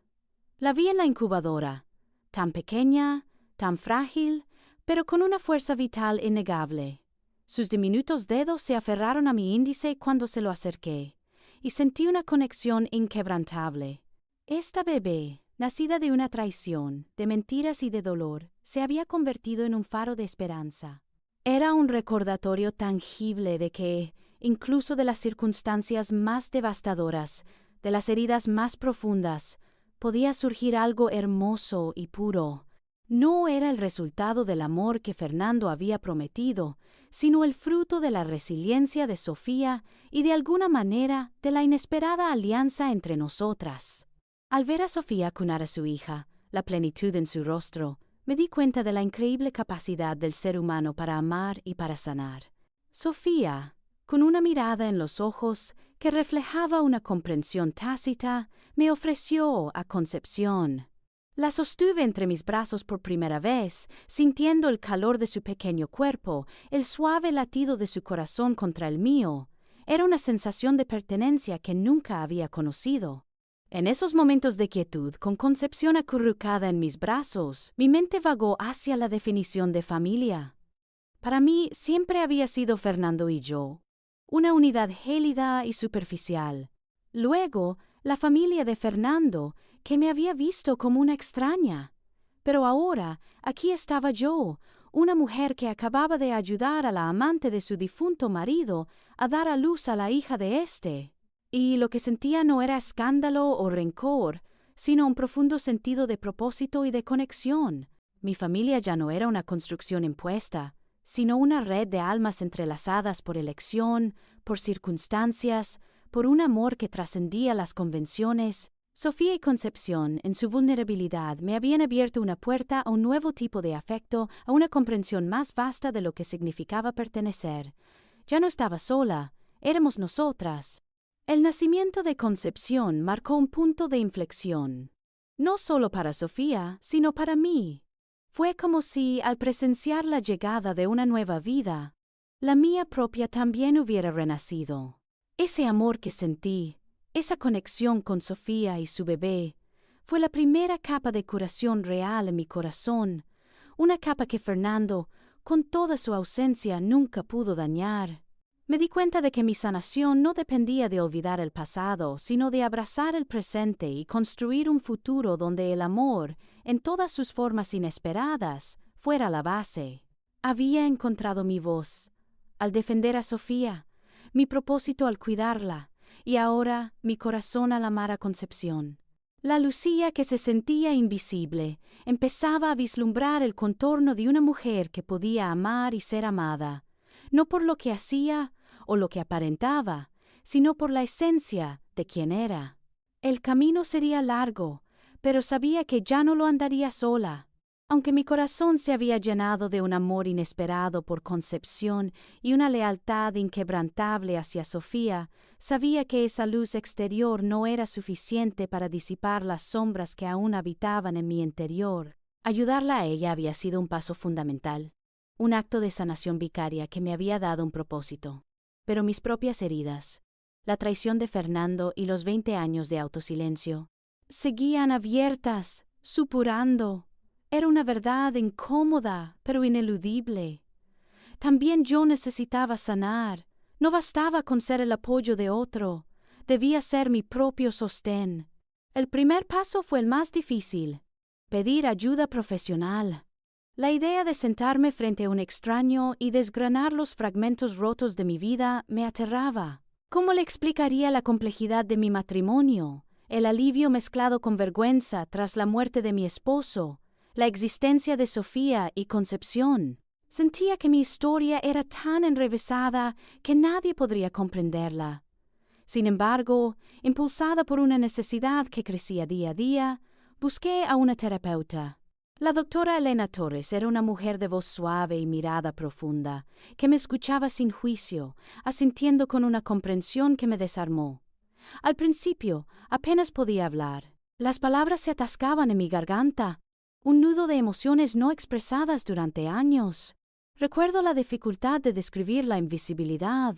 La vi en la incubadora, tan pequeña, tan frágil, pero con una fuerza vital innegable. Sus diminutos dedos se aferraron a mi índice cuando se lo acerqué, y sentí una conexión inquebrantable. Esta bebé, nacida de una traición, de mentiras y de dolor, se había convertido en un faro de esperanza. Era un recordatorio tangible de que, incluso de las circunstancias más devastadoras, de las heridas más profundas, podía surgir algo hermoso y puro. No era el resultado del amor que Fernando había prometido, sino el fruto de la resiliencia de Sofía y de alguna manera de la inesperada alianza entre nosotras. Al ver a Sofía cunar a su hija, la plenitud en su rostro, me di cuenta de la increíble capacidad del ser humano para amar y para sanar. Sofía, con una mirada en los ojos que reflejaba una comprensión tácita, me ofreció a Concepción. La sostuve entre mis brazos por primera vez, sintiendo el calor de su pequeño cuerpo, el suave latido de su corazón contra el mío. Era una sensación de pertenencia que nunca había conocido. En esos momentos de quietud, con Concepción acurrucada en mis brazos, mi mente vagó hacia la definición de familia. Para mí siempre había sido Fernando y yo, una unidad gélida y superficial. Luego, la familia de Fernando, que me había visto como una extraña. Pero ahora, aquí estaba yo, una mujer que acababa de ayudar a la amante de su difunto marido a dar a luz a la hija de éste. Y lo que sentía no era escándalo o rencor, sino un profundo sentido de propósito y de conexión. Mi familia ya no era una construcción impuesta, sino una red de almas entrelazadas por elección, por circunstancias, por un amor que trascendía las convenciones. Sofía y Concepción, en su vulnerabilidad, me habían abierto una puerta a un nuevo tipo de afecto, a una comprensión más vasta de lo que significaba pertenecer. Ya no estaba sola, éramos nosotras. El nacimiento de Concepción marcó un punto de inflexión. No solo para Sofía, sino para mí. Fue como si, al presenciar la llegada de una nueva vida, la mía propia también hubiera renacido. Ese amor que sentí, esa conexión con Sofía y su bebé, fue la primera capa de curación real en mi corazón, una capa que Fernando, con toda su ausencia, nunca pudo dañar. Me di cuenta de que mi sanación no dependía de olvidar el pasado, sino de abrazar el presente y construir un futuro donde el amor, en todas sus formas inesperadas, fuera la base. Había encontrado mi voz, al defender a Sofía, mi propósito al cuidarla, y ahora mi corazón al amar a Concepción. La Lucía que se sentía invisible empezaba a vislumbrar el contorno de una mujer que podía amar y ser amada, no por lo que hacía o lo que aparentaba, sino por la esencia de quien era. El camino sería largo, pero sabía que ya no lo andaría sola. Aunque mi corazón se había llenado de un amor inesperado por Concepción y una lealtad inquebrantable hacia Sofía, sabía que esa luz exterior no era suficiente para disipar las sombras que aún habitaban en mi interior. Ayudarla a ella había sido un paso fundamental, un acto de sanación vicaria que me había dado un propósito. Pero mis propias heridas, la traición de Fernando y los 20 años de autosilencio, seguían abiertas, supurando. Era una verdad incómoda, pero ineludible. También yo necesitaba sanar. No bastaba con ser el apoyo de otro. Debía ser mi propio sostén. El primer paso fue el más difícil: pedir ayuda profesional. La idea de sentarme frente a un extraño y desgranar los fragmentos rotos de mi vida me aterraba. ¿Cómo le explicaría la complejidad de mi matrimonio, el alivio mezclado con vergüenza tras la muerte de mi esposo, la existencia de Sofía y Concepción? Sentía que mi historia era tan enrevesada que nadie podría comprenderla. Sin embargo, impulsada por una necesidad que crecía día a día, busqué a una terapeuta. La doctora Elena Torres era una mujer de voz suave y mirada profunda, que me escuchaba sin juicio, asintiendo con una comprensión que me desarmó. Al principio, apenas podía hablar. Las palabras se atascaban en mi garganta, un nudo de emociones no expresadas durante años. Recuerdo la dificultad de describir la invisibilidad,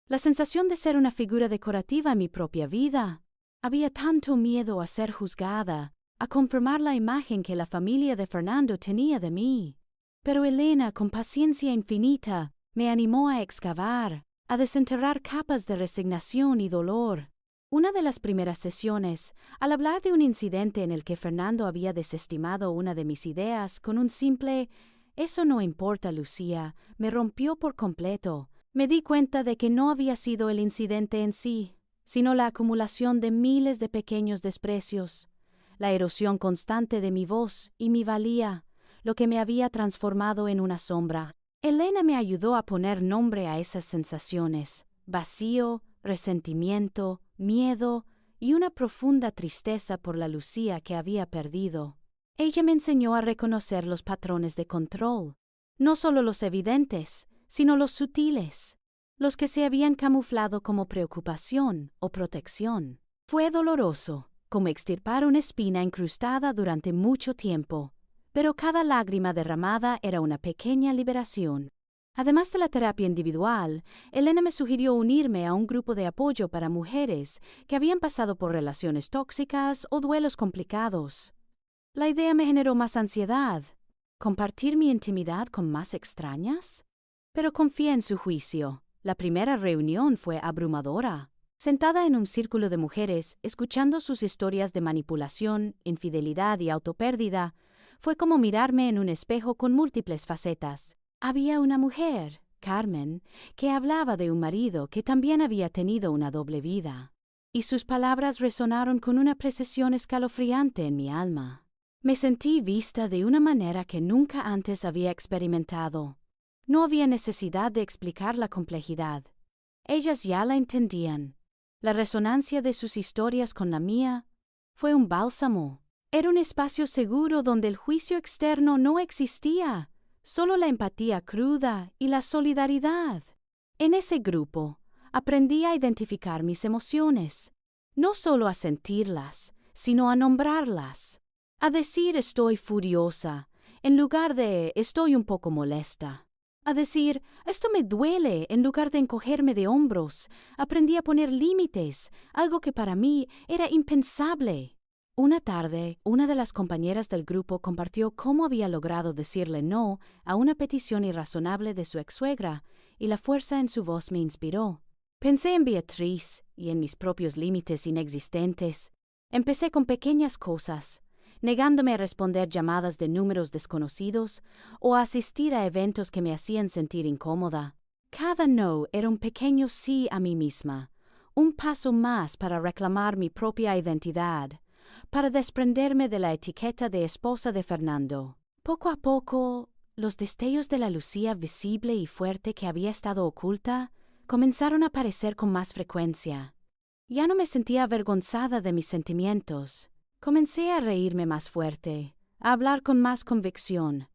la sensación de ser una figura decorativa en mi propia vida. Había tanto miedo a ser juzgada, a confirmar la imagen que la familia de Fernando tenía de mí. Pero Elena, con paciencia infinita, me animó a excavar, a desenterrar capas de resignación y dolor. Una de las primeras sesiones, al hablar de un incidente en el que Fernando había desestimado una de mis ideas con un simple «Eso no importa, Lucía», me rompió por completo. Me di cuenta de que no había sido el incidente en sí, sino la acumulación de miles de pequeños desprecios, la erosión constante de mi voz y mi valía, lo que me había transformado en una sombra. Elena me ayudó a poner nombre a esas sensaciones: vacío, resentimiento, miedo y una profunda tristeza por la Lucía que había perdido. Ella me enseñó a reconocer los patrones de control, no solo los evidentes, sino los sutiles, los que se habían camuflado como preocupación o protección. Fue doloroso, como extirpar una espina incrustada durante mucho tiempo, pero cada lágrima derramada era una pequeña liberación. Además de la terapia individual, Elena me sugirió unirme a un grupo de apoyo para mujeres que habían pasado por relaciones tóxicas o duelos complicados. La idea me generó más ansiedad. ¿Compartir mi intimidad con más extrañas? Pero confié en su juicio. La primera reunión fue abrumadora. Sentada en un círculo de mujeres, escuchando sus historias de manipulación, infidelidad y autopérdida, fue como mirarme en un espejo con múltiples facetas. Había una mujer, Carmen, que hablaba de un marido que también había tenido una doble vida. Y sus palabras resonaron con una precisión escalofriante en mi alma. Me sentí vista de una manera que nunca antes había experimentado. No había necesidad de explicar la complejidad. Ellas ya la entendían. La resonancia de sus historias con la mía fue un bálsamo. Era un espacio seguro donde el juicio externo no existía, solo la empatía cruda y la solidaridad. En ese grupo, aprendí a identificar mis emociones, no solo a sentirlas, sino a nombrarlas. A decir estoy furiosa, en lugar de estoy un poco molesta. A decir esto me duele, en lugar de encogerme de hombros. Aprendí a poner límites, algo que para mí era impensable. Una tarde, una de las compañeras del grupo compartió cómo había logrado decirle no a una petición irrazonable de su ex-suegra, y la fuerza en su voz me inspiró. Pensé en Beatriz y en mis propios límites inexistentes. Empecé con pequeñas cosas, negándome a responder llamadas de números desconocidos o a asistir a eventos que me hacían sentir incómoda. Cada no era un pequeño sí a mí misma, un paso más para reclamar mi propia identidad, para desprenderme de la etiqueta de esposa de Fernando. Poco a poco, los destellos de la Lucía visible y fuerte que había estado oculta comenzaron a aparecer con más frecuencia. Ya no me sentía avergonzada de mis sentimientos. Comencé a reírme más fuerte, a hablar con más convicción.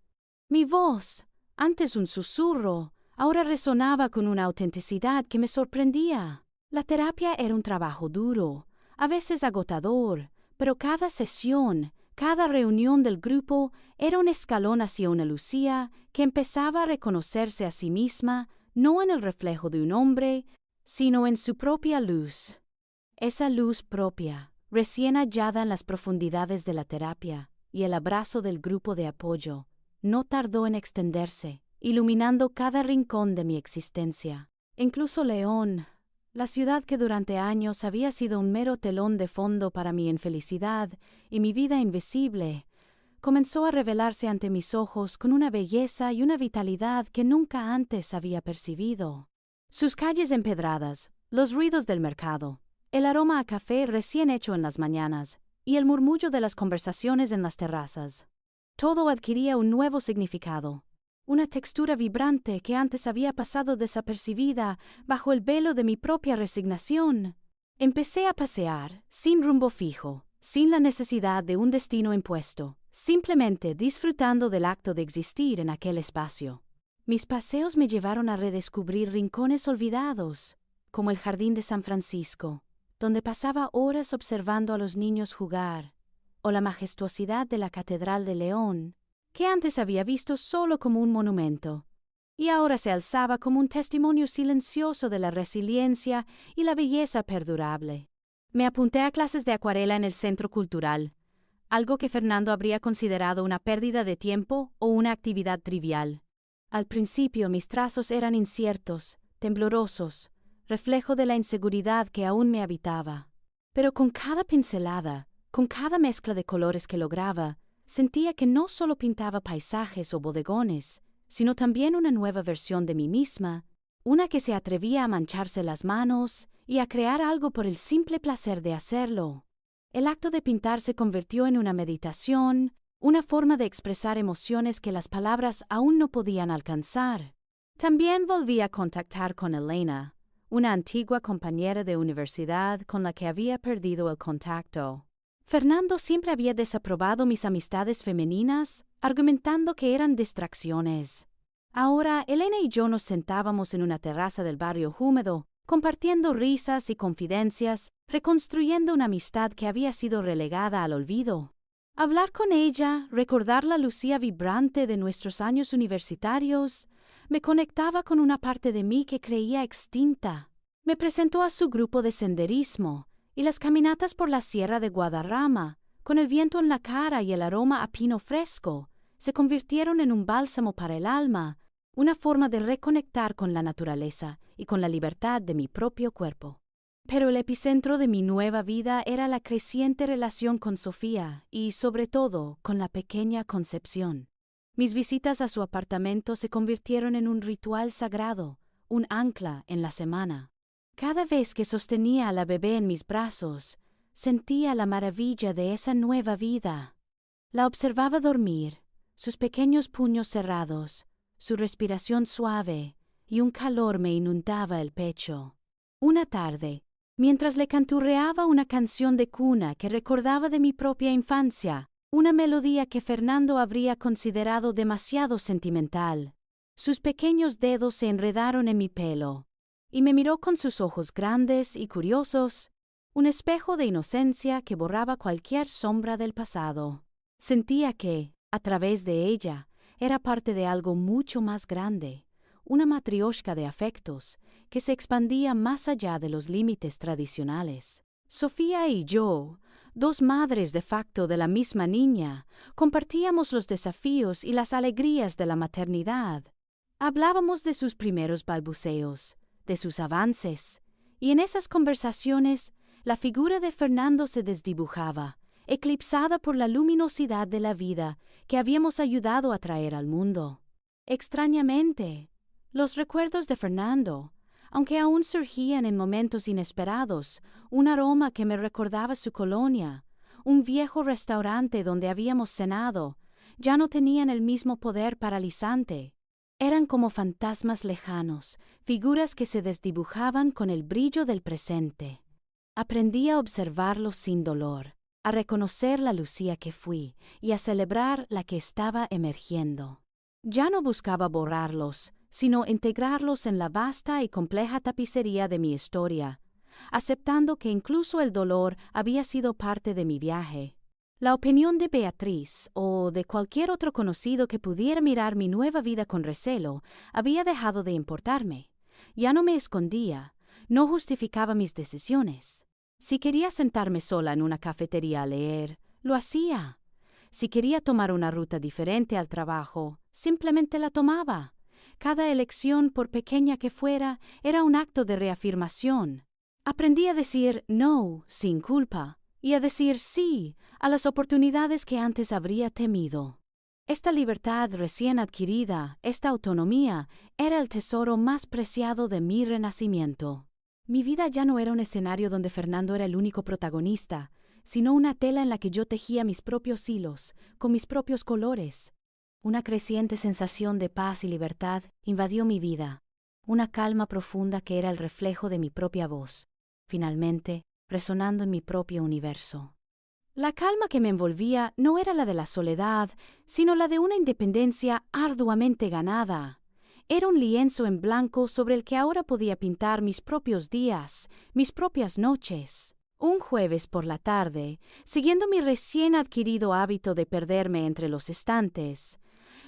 Mi voz, antes un susurro, ahora resonaba con una autenticidad que me sorprendía. La terapia era un trabajo duro, a veces agotador, pero cada sesión, cada reunión del grupo era un escalón hacia una Lucía que empezaba a reconocerse a sí misma, no en el reflejo de un hombre, sino en su propia luz. Esa luz propia, recién hallada en las profundidades de la terapia, y el abrazo del grupo de apoyo, no tardó en extenderse, iluminando cada rincón de mi existencia. Incluso León, la ciudad que durante años había sido un mero telón de fondo para mi infelicidad y mi vida invisible, comenzó a revelarse ante mis ojos con una belleza y una vitalidad que nunca antes había percibido. Sus calles empedradas, los ruidos del mercado, el aroma a café recién hecho en las mañanas y el murmullo de las conversaciones en las terrazas. Todo adquiría un nuevo significado, una textura vibrante que antes había pasado desapercibida bajo el velo de mi propia resignación. Empecé a pasear, sin rumbo fijo, sin la necesidad de un destino impuesto, simplemente disfrutando del acto de existir en aquel espacio. Mis paseos me llevaron a redescubrir rincones olvidados, como el Jardín de San Francisco, donde pasaba horas observando a los niños jugar, o la majestuosidad de la Catedral de León, que antes había visto solo como un monumento, y ahora se alzaba como un testimonio silencioso de la resiliencia y la belleza perdurable. Me apunté a clases de acuarela en el Centro Cultural, algo que Fernando habría considerado una pérdida de tiempo o una actividad trivial. Al principio mis trazos eran inciertos, temblorosos, reflejo de la inseguridad que aún me habitaba. Pero con cada pincelada, con cada mezcla de colores que lograba, sentía que no solo pintaba paisajes o bodegones, sino también una nueva versión de mí misma, una que se atrevía a mancharse las manos y a crear algo por el simple placer de hacerlo. El acto de pintar se convirtió en una meditación, una forma de expresar emociones que las palabras aún no podían alcanzar. También volví a contactar con Elena, una antigua compañera de universidad con la que había perdido el contacto. Fernando siempre había desaprobado mis amistades femeninas, argumentando que eran distracciones. Ahora, Elena y yo nos sentábamos en una terraza del barrio húmedo, compartiendo risas y confidencias, reconstruyendo una amistad que había sido relegada al olvido. Hablar con ella, recordar la Lucía vibrante de nuestros años universitarios, me conectaba con una parte de mí que creía extinta. Me presentó a su grupo de senderismo, y las caminatas por la sierra de Guadarrama, con el viento en la cara y el aroma a pino fresco, se convirtieron en un bálsamo para el alma, una forma de reconectar con la naturaleza y con la libertad de mi propio cuerpo. Pero el epicentro de mi nueva vida era la creciente relación con Sofía y, sobre todo, con la pequeña Concepción. Mis visitas a su apartamento se convirtieron en un ritual sagrado, un ancla en la semana. Cada vez que sostenía a la bebé en mis brazos, sentía la maravilla de esa nueva vida. La observaba dormir, sus pequeños puños cerrados, su respiración suave, y un calor me inundaba el pecho. Una tarde, mientras le canturreaba una canción de cuna que recordaba de mi propia infancia, una melodía que Fernando habría considerado demasiado sentimental, sus pequeños dedos se enredaron en mi pelo, y me miró con sus ojos grandes y curiosos, un espejo de inocencia que borraba cualquier sombra del pasado. Sentía que, a través de ella, era parte de algo mucho más grande, una matrioshka de afectos que se expandía más allá de los límites tradicionales. Sofía y yo, dos madres de facto de la misma niña, compartíamos los desafíos y las alegrías de la maternidad. Hablábamos de sus primeros balbuceos, de sus avances, y en esas conversaciones la figura de Fernando se desdibujaba, eclipsada por la luminosidad de la vida que habíamos ayudado a traer al mundo. Extrañamente, los recuerdos de Fernando, aunque aún surgían en momentos inesperados, un aroma que me recordaba su colonia, un viejo restaurante donde habíamos cenado, ya no tenían el mismo poder paralizante. Eran como fantasmas lejanos, figuras que se desdibujaban con el brillo del presente. Aprendí a observarlos sin dolor, a reconocer la Lucía que fui y a celebrar la que estaba emergiendo. Ya no buscaba borrarlos, sino integrarlos en la vasta y compleja tapicería de mi historia, aceptando que incluso el dolor había sido parte de mi viaje. La opinión de Beatriz o de cualquier otro conocido que pudiera mirar mi nueva vida con recelo había dejado de importarme. Ya no me escondía, no justificaba mis decisiones. Si quería sentarme sola en una cafetería a leer, lo hacía. Si quería tomar una ruta diferente al trabajo, simplemente la tomaba. Cada elección, por pequeña que fuera, era un acto de reafirmación. Aprendí a decir no sin culpa y a decir sí a las oportunidades que antes habría temido. Esta libertad recién adquirida, esta autonomía, era el tesoro más preciado de mi renacimiento. Mi vida ya no era un escenario donde Fernando era el único protagonista, sino una tela en la que yo tejía mis propios hilos, con mis propios colores. Una creciente sensación de paz y libertad invadió mi vida, una calma profunda que era el reflejo de mi propia voz, finalmente resonando en mi propio universo. La calma que me envolvía no era la de la soledad, sino la de una independencia arduamente ganada. Era un lienzo en blanco sobre el que ahora podía pintar mis propios días, mis propias noches. Un jueves por la tarde, siguiendo mi recién adquirido hábito de perderme entre los estantes,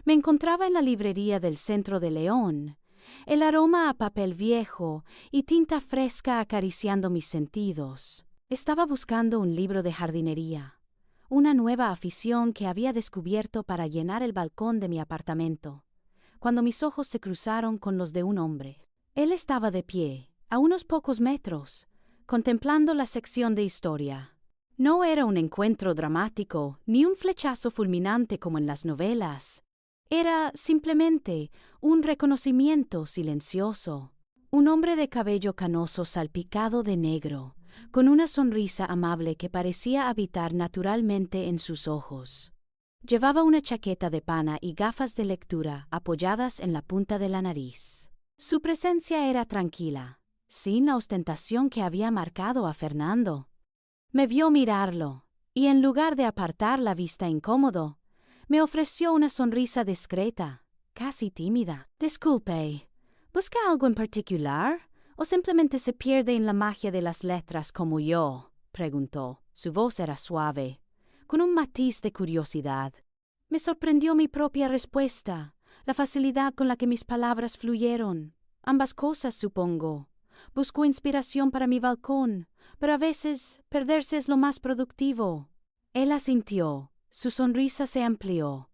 me encontraba en la librería del centro de León, el aroma a papel viejo y tinta fresca acariciando mis sentidos. Estaba buscando un libro de jardinería, una nueva afición que había descubierto para llenar el balcón de mi apartamento, cuando mis ojos se cruzaron con los de un hombre. Él estaba de pie, a unos pocos metros, contemplando la sección de historia. No era un encuentro dramático, ni un flechazo fulminante como en las novelas. Era simplemente un reconocimiento silencioso. Un hombre de cabello canoso salpicado de negro, con una sonrisa amable que parecía habitar naturalmente en sus ojos. Llevaba una chaqueta de pana y gafas de lectura apoyadas en la punta de la nariz. Su presencia era tranquila, sin la ostentación que había marcado a Fernando. Me vio mirarlo, y en lugar de apartar la vista incómodo, me ofreció una sonrisa discreta, casi tímida. «Disculpe, ¿busca algo en particular? ¿O simplemente se pierde en la magia de las letras como yo?», preguntó. Su voz era suave, con un matiz de curiosidad. Me sorprendió mi propia respuesta, la facilidad con la que mis palabras fluyeron. Ambas cosas, supongo. Busco inspiración para mi balcón, pero a veces perderse es lo más productivo. Él asintió. Su sonrisa se amplió.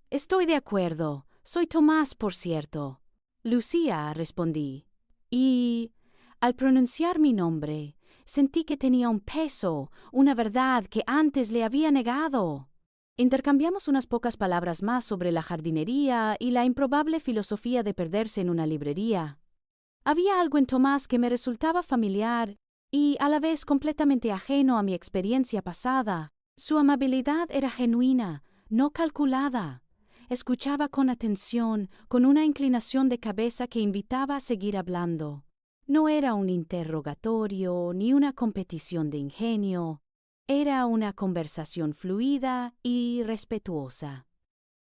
«Estoy de acuerdo. Soy Tomás, por cierto. Lucía, respondí. Y, al pronunciar mi nombre, sentí que tenía un peso, una verdad que antes le había negado. Intercambiamos unas pocas palabras más sobre la jardinería y la improbable filosofía de perderse en una librería. Había algo en Tomás que me resultaba familiar y a la vez completamente ajeno a mi experiencia pasada. Su amabilidad era genuina, no calculada. Escuchaba con atención, con una inclinación de cabeza que invitaba a seguir hablando. No era un interrogatorio ni una competición de ingenio. Era una conversación fluida y respetuosa.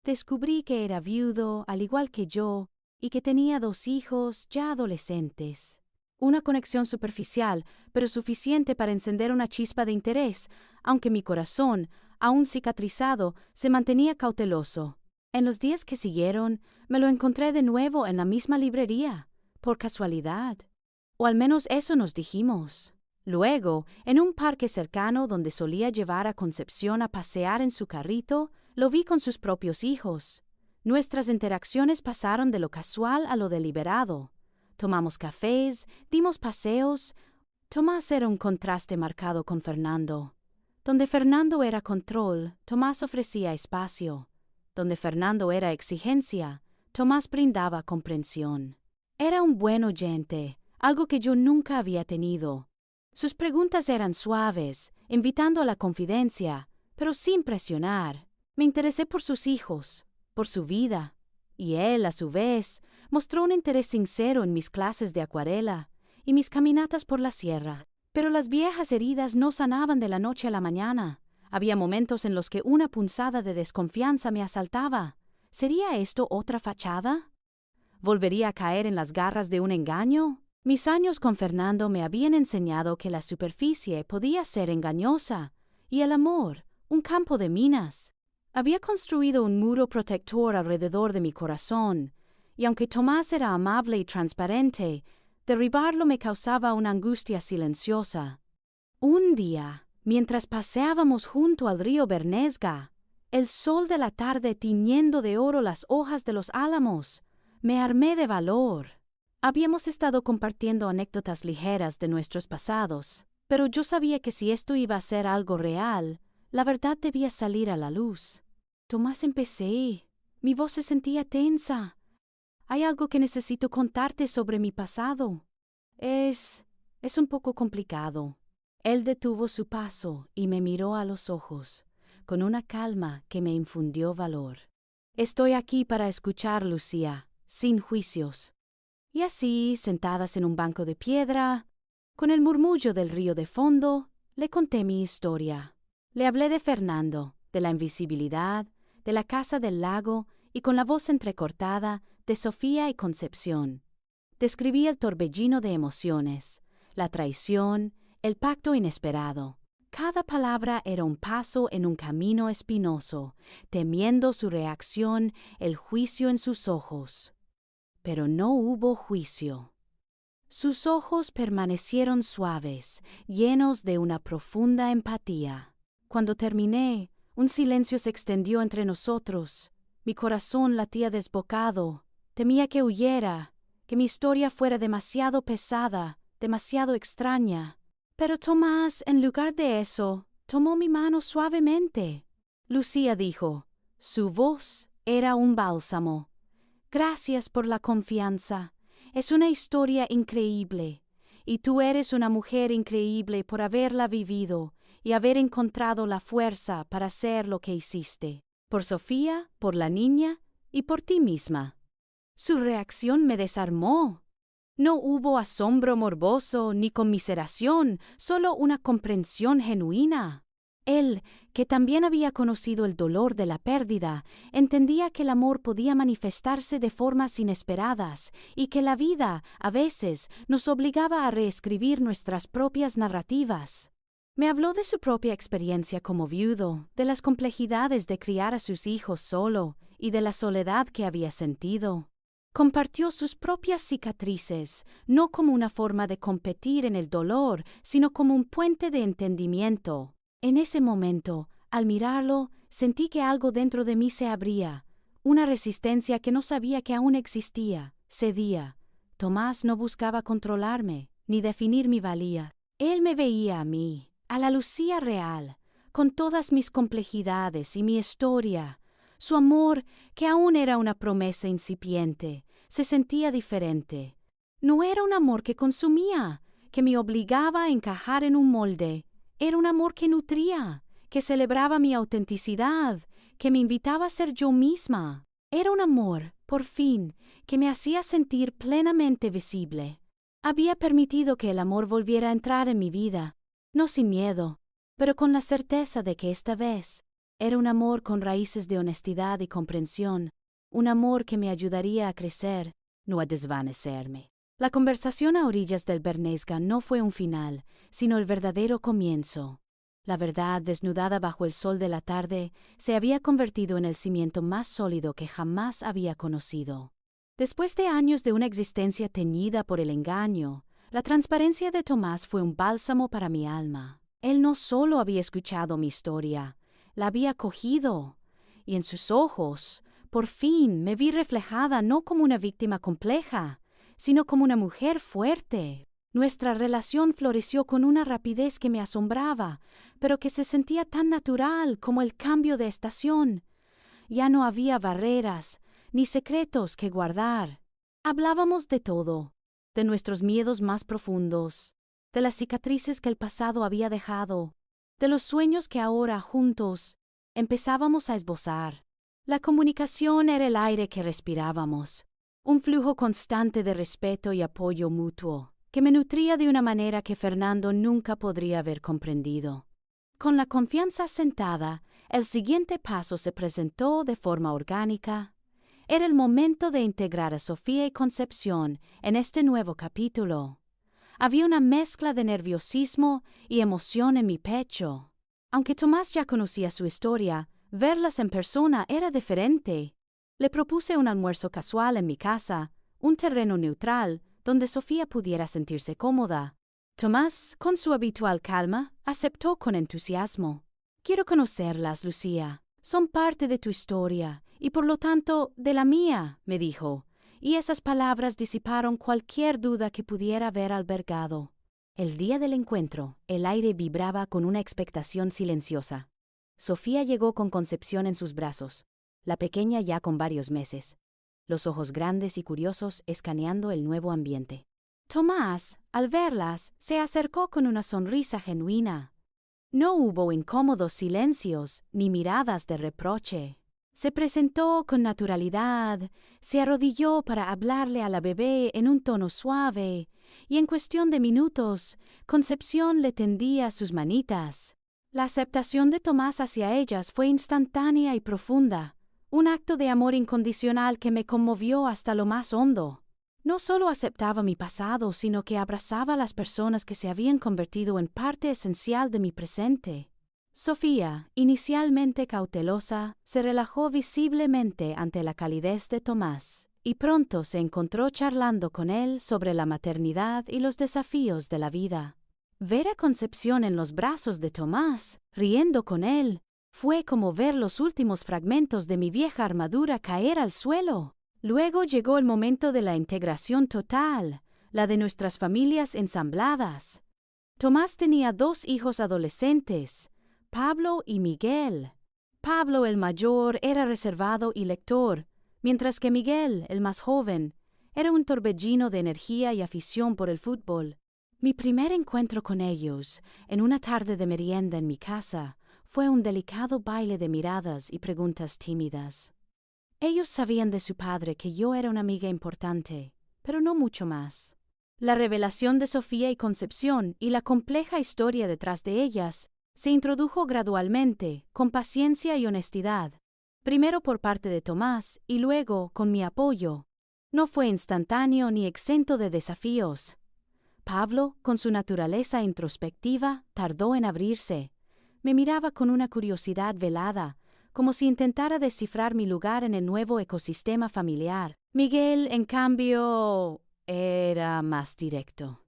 Descubrí que era viudo, al igual que yo, y que tenía 2 hijos ya adolescentes. Una conexión superficial, pero suficiente para encender una chispa de interés, aunque mi corazón, aún cicatrizado, se mantenía cauteloso. En los días que siguieron, me lo encontré de nuevo en la misma librería, por casualidad. O al menos eso nos dijimos. Luego, en un parque cercano donde solía llevar a Concepción a pasear en su carrito, lo vi con sus propios hijos. Nuestras interacciones pasaron de lo casual a lo deliberado. Tomamos cafés, dimos paseos. Tomás era un contraste marcado con Fernando. Donde Fernando era control, Tomás ofrecía espacio. Donde Fernando era exigencia, Tomás brindaba comprensión. Era un buen oyente, algo que yo nunca había tenido. Sus preguntas eran suaves, invitando a la confidencia, pero sin presionar. Me interesé por sus hijos, por su vida, y él, a su vez, mostró un interés sincero en mis clases de acuarela y mis caminatas por la sierra. Pero las viejas heridas no sanaban de la noche a la mañana. Había momentos en los que una punzada de desconfianza me asaltaba. ¿Sería esto otra fachada? ¿Volvería a caer en las garras de un engaño? Mis años con Fernando me habían enseñado que la superficie podía ser engañosa y el amor, un campo de minas. Había construido un muro protector alrededor de mi corazón, y aunque Tomás era amable y transparente, derribarlo me causaba una angustia silenciosa. Un día, mientras paseábamos junto al río Bernesga, el sol de la tarde tiñendo de oro las hojas de los álamos, me armé de valor. Habíamos estado compartiendo anécdotas ligeras de nuestros pasados, pero yo sabía que si esto iba a ser algo real, la verdad debía salir a la luz. Tomás, empecé. Mi voz se sentía tensa. Hay algo que necesito contarte sobre mi pasado. Es un poco complicado. Él detuvo su paso y me miró a los ojos, con una calma que me infundió valor. Estoy aquí para escuchar, Lucía, sin juicios. Y así, sentadas en un banco de piedra, con el murmullo del río de fondo, le conté mi historia. Le hablé de Fernando, de la invisibilidad, de la casa del lago y con la voz entrecortada de Sofía y Concepción. Describí el torbellino de emociones, la traición, el pacto inesperado. Cada palabra era un paso en un camino espinoso, temiendo su reacción, el juicio en sus ojos. Pero no hubo juicio. Sus ojos permanecieron suaves, llenos de una profunda empatía. Cuando terminé, un silencio se extendió entre nosotros. Mi corazón latía desbocado. Temía que huyera, que mi historia fuera demasiado pesada, demasiado extraña. Pero Tomás, en lugar de eso, tomó mi mano suavemente. Lucía dijo, su voz era un bálsamo. Gracias por la confianza. Es una historia increíble. Y tú eres una mujer increíble por haberla vivido y haber encontrado la fuerza para hacer lo que hiciste. Por Sofía, por la niña y por ti misma. Su reacción me desarmó. No hubo asombro morboso ni conmiseración, solo una comprensión genuina. Él, que también había conocido el dolor de la pérdida, entendía que el amor podía manifestarse de formas inesperadas y que la vida, a veces, nos obligaba a reescribir nuestras propias narrativas. Me habló de su propia experiencia como viudo, de las complejidades de criar a sus hijos solo y de la soledad que había sentido. Compartió sus propias cicatrices, no como una forma de competir en el dolor, sino como un puente de entendimiento. En ese momento, al mirarlo, sentí que algo dentro de mí se abría, una resistencia que no sabía que aún existía. Cedía. Tomás no buscaba controlarme, ni definir mi valía. Él me veía a mí, a la Lucía real, con todas mis complejidades y mi historia. Su amor, que aún era una promesa incipiente, se sentía diferente. No era un amor que consumía, que me obligaba a encajar en un molde. Era un amor que nutría, que celebraba mi autenticidad, que me invitaba a ser yo misma. Era un amor, por fin, que me hacía sentir plenamente visible. Había permitido que el amor volviera a entrar en mi vida, no sin miedo, pero con la certeza de que esta vez era un amor con raíces de honestidad y comprensión, un amor que me ayudaría a crecer, no a desvanecerme. La conversación a orillas del Bernesga no fue un final, sino el verdadero comienzo. La verdad, desnudada bajo el sol de la tarde, se había convertido en el cimiento más sólido que jamás había conocido. Después de años de una existencia teñida por el engaño, la transparencia de Tomás fue un bálsamo para mi alma. Él no solo había escuchado mi historia, la había cogido, y en sus ojos, por fin, me vi reflejada no como una víctima compleja, sino como una mujer fuerte. Nuestra relación floreció con una rapidez que me asombraba, pero que se sentía tan natural como el cambio de estación. Ya no había barreras, ni secretos que guardar. Hablábamos de todo, de nuestros miedos más profundos, de las cicatrices que el pasado había dejado, de los sueños que ahora, juntos, empezábamos a esbozar. La comunicación era el aire que respirábamos, un flujo constante de respeto y apoyo mutuo, que me nutría de una manera que Fernando nunca podría haber comprendido. Con la confianza asentada, el siguiente paso se presentó de forma orgánica. Era el momento de integrar a Sofía y Concepción en este nuevo capítulo. Había una mezcla de nerviosismo y emoción en mi pecho. Aunque Tomás ya conocía su historia, verlas en persona era diferente. Le propuse un almuerzo casual en mi casa, un terreno neutral, donde Sofía pudiera sentirse cómoda. Tomás, con su habitual calma, aceptó con entusiasmo. «Quiero conocerlas, Lucía. Son parte de tu historia, y por lo tanto, de la mía», me dijo, y esas palabras disiparon cualquier duda que pudiera haber albergado. El día del encuentro, el aire vibraba con una expectación silenciosa. Sofía llegó con Concepción en sus brazos, la pequeña ya con varios meses, los ojos grandes y curiosos escaneando el nuevo ambiente. Tomás, al verlas, se acercó con una sonrisa genuina. No hubo incómodos silencios ni miradas de reproche. Se presentó con naturalidad, se arrodilló para hablarle a la bebé en un tono suave, y en cuestión de minutos, Concepción le tendía sus manitas. La aceptación de Tomás hacia ellas fue instantánea y profunda, un acto de amor incondicional que me conmovió hasta lo más hondo. No solo aceptaba mi pasado, sino que abrazaba a las personas que se habían convertido en parte esencial de mi presente. Sofía, inicialmente cautelosa, se relajó visiblemente ante la calidez de Tomás, y pronto se encontró charlando con él sobre la maternidad y los desafíos de la vida. Ver a Concepción en los brazos de Tomás, riendo con él, fue como ver los últimos fragmentos de mi vieja armadura caer al suelo. Luego llegó el momento de la integración total, la de nuestras familias ensambladas. Tomás tenía 2 hijos adolescentes, Pablo y Miguel. Pablo, el mayor, era reservado y lector, mientras que Miguel, el más joven, era un torbellino de energía y afición por el fútbol. Mi primer encuentro con ellos, en una tarde de merienda en mi casa, fue un delicado baile de miradas y preguntas tímidas. Ellos sabían de su padre que yo era una amiga importante, pero no mucho más. La revelación de Sofía y Concepción y la compleja historia detrás de ellas se introdujo gradualmente, con paciencia y honestidad, primero por parte de Tomás y luego con mi apoyo. No fue instantáneo ni exento de desafíos. Pablo, con su naturaleza introspectiva, tardó en abrirse. Me miraba con una curiosidad velada, como si intentara descifrar mi lugar en el nuevo ecosistema familiar. Miguel, en cambio, era más directo.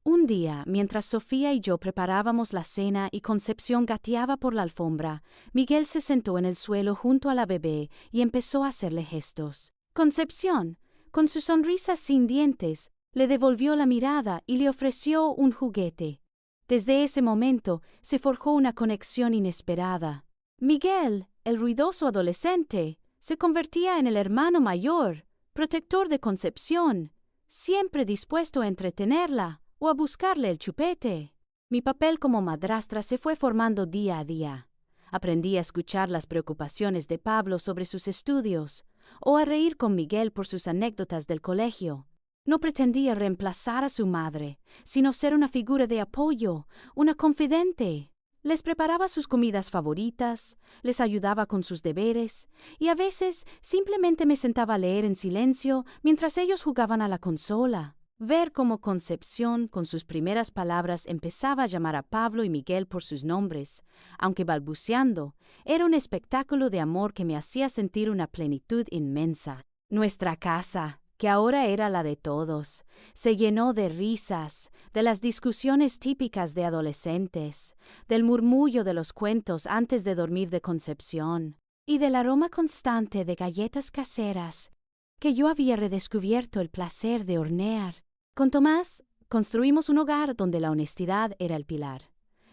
Un día, mientras Sofía y yo preparábamos la cena y Concepción gateaba por la alfombra, Miguel se sentó en el suelo junto a la bebé y empezó a hacerle gestos. Concepción, con su sonrisa sin dientes, le devolvió la mirada y le ofreció un juguete. Desde ese momento se forjó una conexión inesperada. Miguel, el ruidoso adolescente, se convertía en el hermano mayor, protector de Concepción, siempre dispuesto a entretenerla o a buscarle el chupete. Mi papel como madrastra se fue formando día a día. Aprendí a escuchar las preocupaciones de Pablo sobre sus estudios, o a reír con Miguel por sus anécdotas del colegio. No pretendía reemplazar a su madre, sino ser una figura de apoyo, una confidente. Les preparaba sus comidas favoritas, les ayudaba con sus deberes, y a veces simplemente me sentaba a leer en silencio mientras ellos jugaban a la consola. Ver cómo Concepción, con sus primeras palabras, empezaba a llamar a Pablo y Miguel por sus nombres, aunque balbuceando, era un espectáculo de amor que me hacía sentir una plenitud inmensa. Nuestra casa, que ahora era la de todos, se llenó de risas, de las discusiones típicas de adolescentes, del murmullo de los cuentos antes de dormir de Concepción, y del aroma constante de galletas caseras que yo había redescubierto el placer de hornear. Con Tomás, construimos un hogar donde la honestidad era el pilar.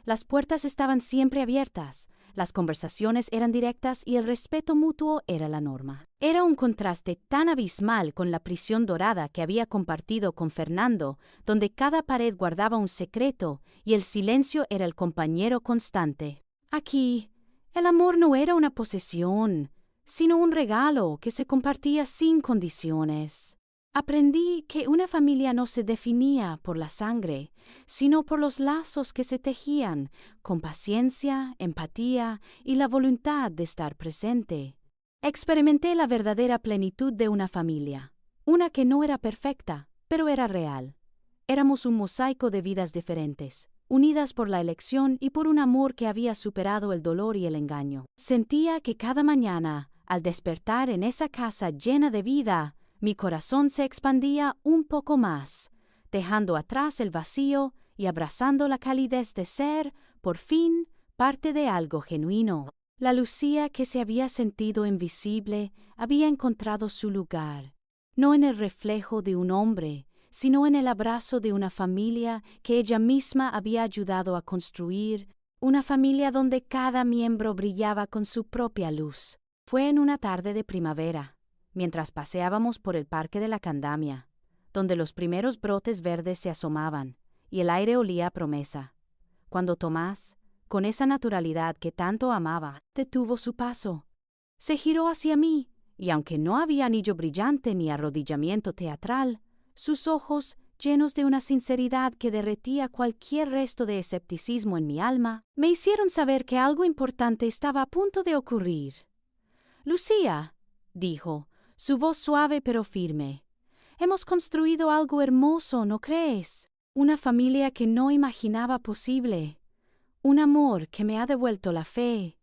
Las puertas estaban siempre abiertas, las conversaciones eran directas y el respeto mutuo era la norma. Era un contraste tan abismal con la prisión dorada que había compartido con Fernando, donde cada pared guardaba un secreto y el silencio era el compañero constante. Aquí, el amor no era una posesión, sino un regalo que se compartía sin condiciones. Aprendí que una familia no se definía por la sangre, sino por los lazos que se tejían, con paciencia, empatía y la voluntad de estar presente. Experimenté la verdadera plenitud de una familia, una que no era perfecta, pero era real. Éramos un mosaico de vidas diferentes, unidas por la elección y por un amor que había superado el dolor y el engaño. Sentía que cada mañana, al despertar en esa casa llena de vida, mi corazón se expandía un poco más, dejando atrás el vacío y abrazando la calidez de ser, por fin, parte de algo genuino. La Lucía que se había sentido invisible había encontrado su lugar, no en el reflejo de un hombre, sino en el abrazo de una familia que ella misma había ayudado a construir, una familia donde cada miembro brillaba con su propia luz. Fue en una tarde de primavera, mientras paseábamos por el Parque de la Candamia, donde los primeros brotes verdes se asomaban y el aire olía a promesa, cuando Tomás, con esa naturalidad que tanto amaba, detuvo su paso. Se giró hacia mí, y aunque no había anillo brillante ni arrodillamiento teatral, sus ojos, llenos de una sinceridad que derretía cualquier resto de escepticismo en mi alma, me hicieron saber que algo importante estaba a punto de ocurrir. «Lucía», dijo, su voz suave pero firme, «hemos construido algo hermoso, ¿no crees? Una familia que no imaginaba posible. Un amor que me ha devuelto la fe.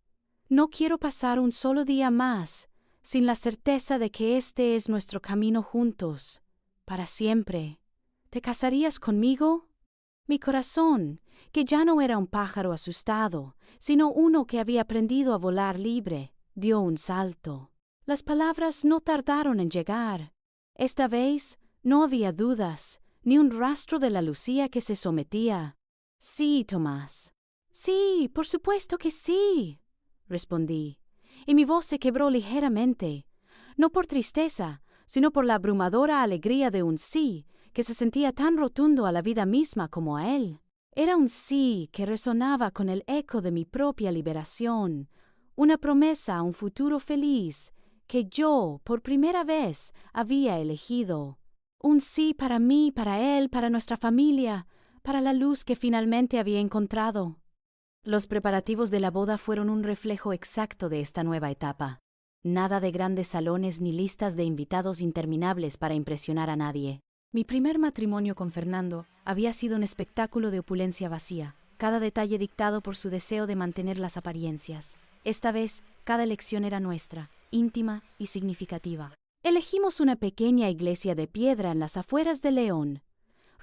No quiero pasar un solo día más sin la certeza de que este es nuestro camino juntos, para siempre. ¿Te casarías conmigo?» Mi corazón, que ya no era un pájaro asustado, sino uno que había aprendido a volar libre, dio un salto. Las palabras no tardaron en llegar. Esta vez no había dudas, ni un rastro de la Lucía que se sometía. «Sí, Tomás». «Sí, por supuesto que sí», respondí, y mi voz se quebró ligeramente, no por tristeza, sino por la abrumadora alegría de un sí que se sentía tan rotundo a la vida misma como a él. Era un sí que resonaba con el eco de mi propia liberación, una promesa a un futuro feliz que yo, por primera vez, había elegido. Un sí para mí, para él, para nuestra familia, para la luz que finalmente había encontrado. Los preparativos de la boda fueron un reflejo exacto de esta nueva etapa. Nada de grandes salones ni listas de invitados interminables para impresionar a nadie. Mi primer matrimonio con Fernando había sido un espectáculo de opulencia vacía, cada detalle dictado por su deseo de mantener las apariencias. Esta vez, cada elección era nuestra, íntima y significativa. Elegimos una pequeña iglesia de piedra en las afueras de León.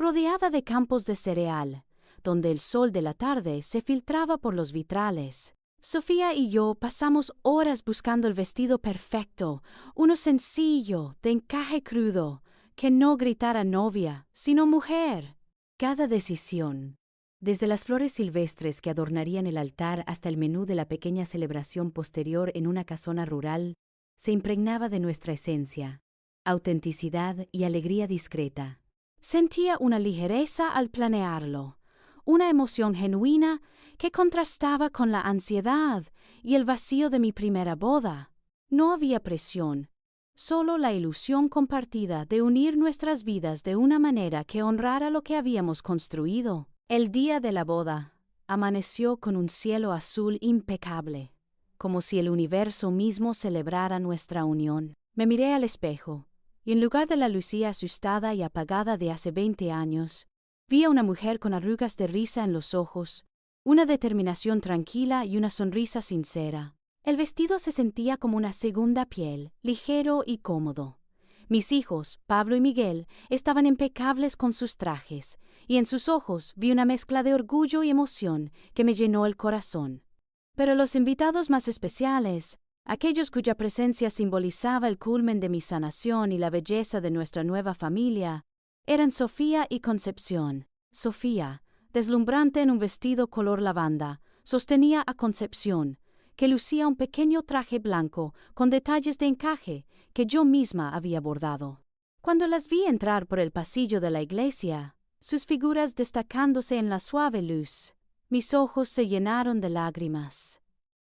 rodeada de campos de cereal, donde el sol de la tarde se filtraba por los vitrales. Sofía y yo pasamos horas buscando el vestido perfecto, uno sencillo, de encaje crudo, que no gritara novia, sino mujer. Cada decisión, desde las flores silvestres que adornarían el altar hasta el menú de la pequeña celebración posterior en una casona rural, se impregnaba de nuestra esencia, autenticidad y alegría discreta. Sentía una ligereza al planearlo, una emoción genuina que contrastaba con la ansiedad y el vacío de mi primera boda. No había presión, solo la ilusión compartida de unir nuestras vidas de una manera que honrara lo que habíamos construido. El día de la boda amaneció con un cielo azul impecable, como si el universo mismo celebrara nuestra unión. Me miré al espejo, y en lugar de la Lucía asustada y apagada de hace 20 años, vi a una mujer con arrugas de risa en los ojos, una determinación tranquila y una sonrisa sincera. El vestido se sentía como una segunda piel, ligero y cómodo. Mis hijos, Pablo y Miguel, estaban impecables con sus trajes, y en sus ojos vi una mezcla de orgullo y emoción que me llenó el corazón. Pero los invitados más especiales, aquellos cuya presencia simbolizaba el culmen de mi sanación y la belleza de nuestra nueva familia, eran Sofía y Concepción. Sofía, deslumbrante en un vestido color lavanda, sostenía a Concepción, que lucía un pequeño traje blanco con detalles de encaje que yo misma había bordado. Cuando las vi entrar por el pasillo de la iglesia, sus figuras destacándose en la suave luz, mis ojos se llenaron de lágrimas.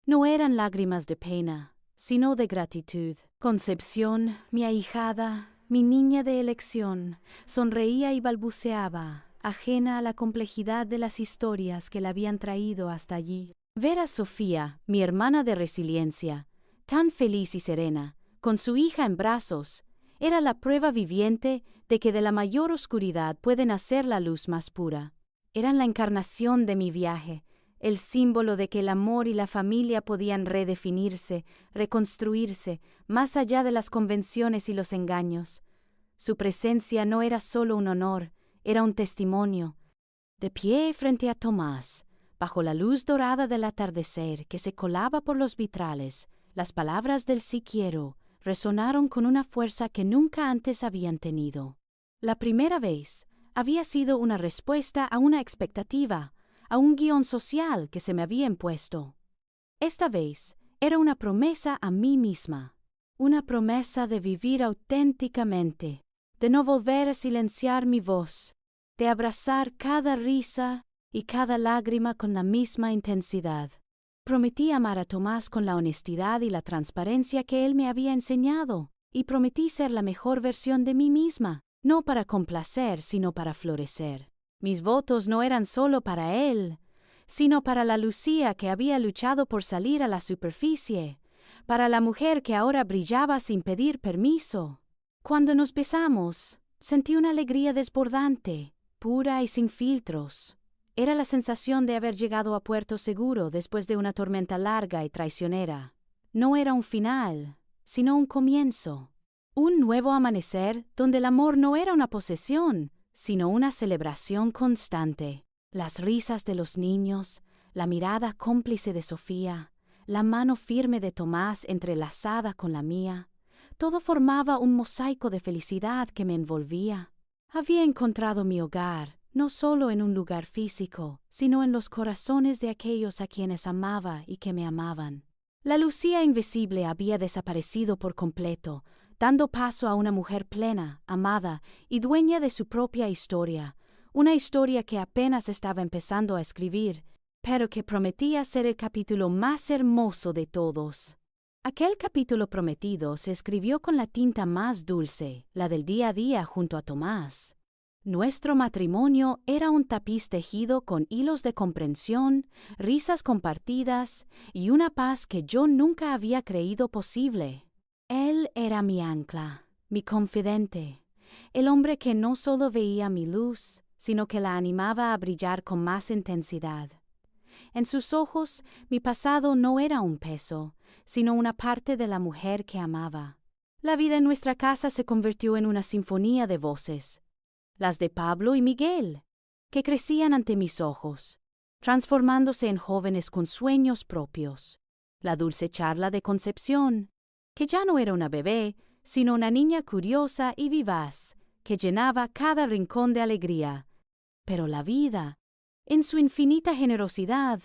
No eran lágrimas de pena, sino de gratitud. Concepción, mi ahijada, mi niña de elección, sonreía y balbuceaba, ajena a la complejidad de las historias que la habían traído hasta allí. Ver a Sofía, mi hermana de resiliencia, tan feliz y serena, con su hija en brazos, era la prueba viviente de que de la mayor oscuridad puede nacer la luz más pura. Eran la encarnación de mi viaje, el símbolo de que el amor y la familia podían redefinirse, reconstruirse, más allá de las convenciones y los engaños. Su presencia no era solo un honor, era un testimonio. De pie frente a Tomás, bajo la luz dorada del atardecer que se colaba por los vitrales, las palabras del sí quiero resonaron con una fuerza que nunca antes habían tenido. La primera vez había sido una respuesta a una expectativa, a un guión social que se me había impuesto. Esta vez era una promesa a mí misma, una promesa de vivir auténticamente, de no volver a silenciar mi voz, de abrazar cada risa y cada lágrima con la misma intensidad. Prometí amar a Tomás con la honestidad y la transparencia que él me había enseñado, y prometí ser la mejor versión de mí misma, no para complacer, sino para florecer. Mis votos no eran solo para él, sino para la Lucía que había luchado por salir a la superficie, para la mujer que ahora brillaba sin pedir permiso. Cuando nos besamos, sentí una alegría desbordante, pura y sin filtros. Era la sensación de haber llegado a puerto seguro después de una tormenta larga y traicionera. No era un final, sino un comienzo. Un nuevo amanecer donde el amor no era una posesión, sino una celebración constante. Las risas de los niños, la mirada cómplice de Sofía, la mano firme de Tomás entrelazada con la mía, todo formaba un mosaico de felicidad que me envolvía. Había encontrado mi hogar, no solo en un lugar físico, sino en los corazones de aquellos a quienes amaba y que me amaban. La Lucía invisible había desaparecido por completo, dando paso a una mujer plena, amada y dueña de su propia historia, una historia que apenas estaba empezando a escribir, pero que prometía ser el capítulo más hermoso de todos. Aquel capítulo prometido se escribió con la tinta más dulce, la del día a día junto a Tomás. Nuestro matrimonio era un tapiz tejido con hilos de comprensión, risas compartidas y una paz que yo nunca había creído posible. Él era mi ancla, mi confidente, el hombre que no solo veía mi luz, sino que la animaba a brillar con más intensidad. En sus ojos, mi pasado no era un peso, sino una parte de la mujer que amaba. La vida en nuestra casa se convirtió en una sinfonía de voces. las de Pablo y Miguel, que crecían ante mis ojos, transformándose en jóvenes con sueños propios. La dulce charla de Concepción, que ya no era una bebé, sino una niña curiosa y vivaz, que llenaba cada rincón de alegría. Pero la vida, en su infinita generosidad,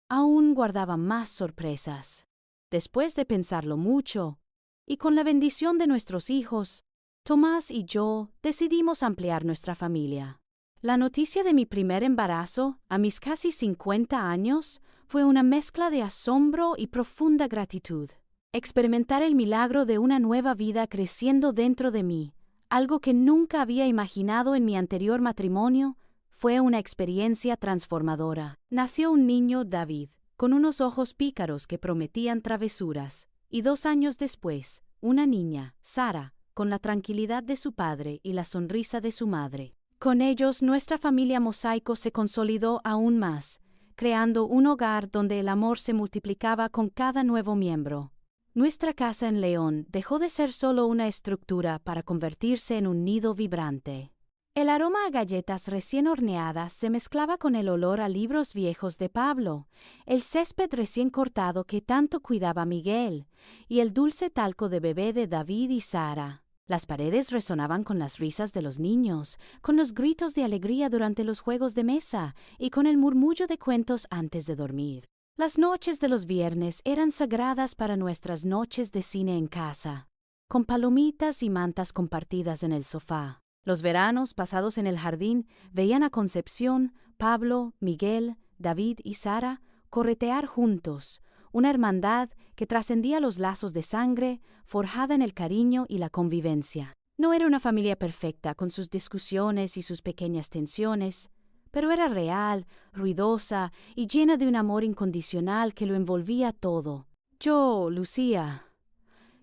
aún guardaba más sorpresas. Después de pensarlo mucho, y con la bendición de nuestros hijos, Tomás y yo decidimos ampliar nuestra familia. La noticia de mi primer embarazo, a mis casi 50 años, fue una mezcla de asombro y profunda gratitud. Experimentar el milagro de una nueva vida creciendo dentro de mí, algo que nunca había imaginado en mi anterior matrimonio, fue una experiencia transformadora. Nació un niño, David, con unos ojos pícaros que prometían travesuras, y 2 años después, una niña, Sara, con la tranquilidad de su padre y la sonrisa de su madre. Con ellos, nuestra familia Mosaico se consolidó aún más, creando un hogar donde el amor se multiplicaba con cada nuevo miembro. Nuestra casa en León dejó de ser solo una estructura para convertirse en un nido vibrante. El aroma a galletas recién horneadas se mezclaba con el olor a libros viejos de Pablo, el césped recién cortado que tanto cuidaba Miguel, y el dulce talco de bebé de David y Sara. Las paredes resonaban con las risas de los niños, con los gritos de alegría durante los juegos de mesa y con el murmullo de cuentos antes de dormir. Las noches de los viernes eran sagradas para nuestras noches de cine en casa, con palomitas y mantas compartidas en el sofá. Los veranos pasados en el jardín veían a Concepción, Pablo, Miguel, David y Sara corretear juntos, una hermandad que trascendía los lazos de sangre, forjada en el cariño y la convivencia. No era una familia perfecta, con sus discusiones y sus pequeñas tensiones, pero era real, ruidosa y llena de un amor incondicional que lo envolvía todo. Yo, Lucía,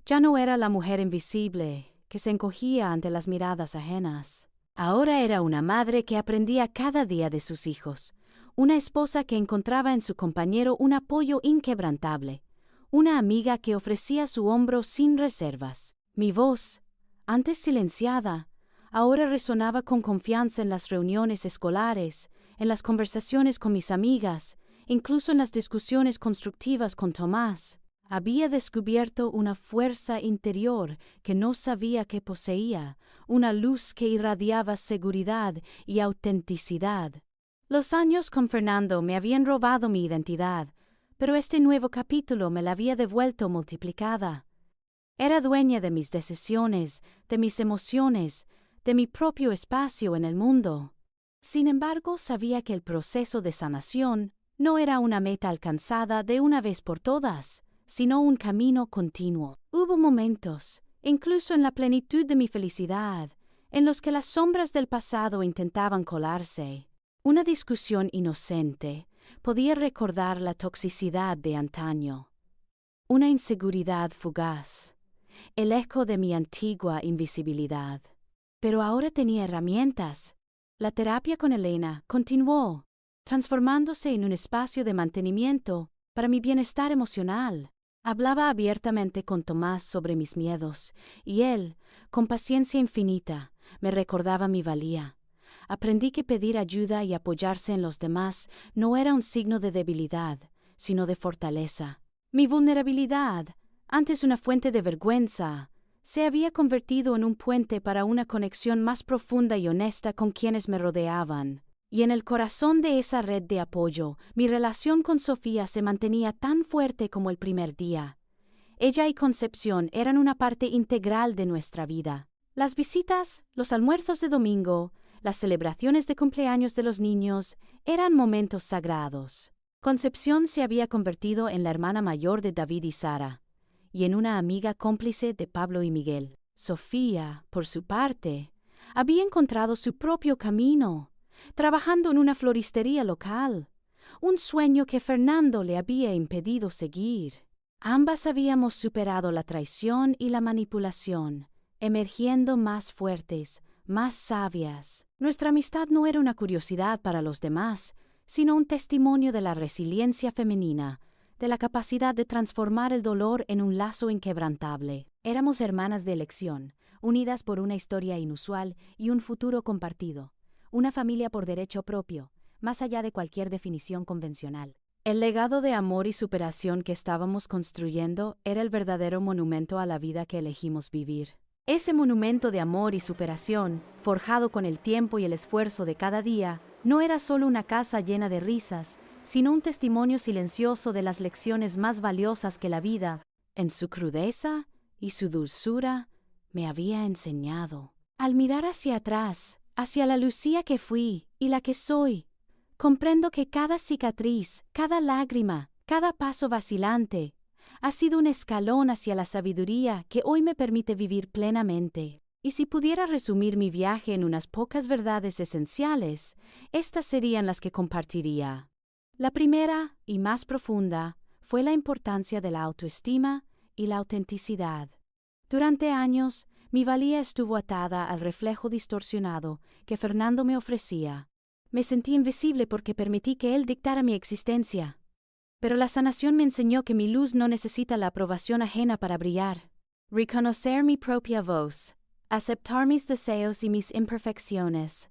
ya no era la mujer invisible que se encogía ante las miradas ajenas. Ahora era una madre que aprendía cada día de sus hijos, una esposa que encontraba en su compañero un apoyo inquebrantable, una amiga que ofrecía su hombro sin reservas. Mi voz, antes silenciada, ahora resonaba con confianza en las reuniones escolares, en las conversaciones con mis amigas, incluso en las discusiones constructivas con Tomás. Había descubierto una fuerza interior que no sabía que poseía, una luz que irradiaba seguridad y autenticidad. Los años con Fernando me habían robado mi identidad, pero este nuevo capítulo me la había devuelto multiplicada. Era dueña de mis decisiones, de mis emociones, de mi propio espacio en el mundo. Sin embargo, sabía que el proceso de sanación no era una meta alcanzada de una vez por todas, sino un camino continuo. Hubo momentos, incluso en la plenitud de mi felicidad, en los que las sombras del pasado intentaban colarse. Una discusión inocente podía recordar la toxicidad de antaño. Una inseguridad fugaz, el eco de mi antigua invisibilidad. Pero ahora tenía herramientas. La terapia con Elena continuó, transformándose en un espacio de mantenimiento para mi bienestar emocional. Hablaba abiertamente con Tomás sobre mis miedos, y él, con paciencia infinita, me recordaba mi valía. Aprendí que pedir ayuda y apoyarse en los demás no era un signo de debilidad, sino de fortaleza. Mi vulnerabilidad, antes una fuente de vergüenza, se había convertido en un puente para una conexión más profunda y honesta con quienes me rodeaban. Y en el corazón de esa red de apoyo, mi relación con Sofía se mantenía tan fuerte como el primer día. Ella y Concepción eran una parte integral de nuestra vida. Las visitas, los almuerzos de domingo, las celebraciones de cumpleaños de los niños eran momentos sagrados. Concepción se había convertido en la hermana mayor de David y Sara, y en una amiga cómplice de Pablo y Miguel. Sofía, por su parte, había encontrado su propio camino, trabajando en una floristería local, un sueño que Fernando le había impedido seguir. Ambas habíamos superado la traición y la manipulación, emergiendo más fuertes, más sabias. Nuestra amistad no era una curiosidad para los demás, sino un testimonio de la resiliencia femenina, de la capacidad de transformar el dolor en un lazo inquebrantable. Éramos hermanas de elección, unidas por una historia inusual y un futuro compartido. Una familia por derecho propio, más allá de cualquier definición convencional. El legado de amor y superación que estábamos construyendo era el verdadero monumento a la vida que elegimos vivir. Ese monumento de amor y superación, forjado con el tiempo y el esfuerzo de cada día, no era solo una casa llena de risas, sino un testimonio silencioso de las lecciones más valiosas que la vida, en su crudeza y su dulzura, me había enseñado. Al mirar hacia atrás, hacia la Lucía que fui y la que soy, comprendo que cada cicatriz, cada lágrima, cada paso vacilante, ha sido un escalón hacia la sabiduría que hoy me permite vivir plenamente. Y si pudiera resumir mi viaje en unas pocas verdades esenciales, estas serían las que compartiría. La primera, y más profunda, fue la importancia de la autoestima y la autenticidad. Durante años, mi valía estuvo atada al reflejo distorsionado que Fernando me ofrecía. Me sentí invisible porque permití que él dictara mi existencia. Pero la sanación me enseñó que mi luz no necesita la aprobación ajena para brillar. Reconocer mi propia voz, aceptar mis deseos y mis imperfecciones,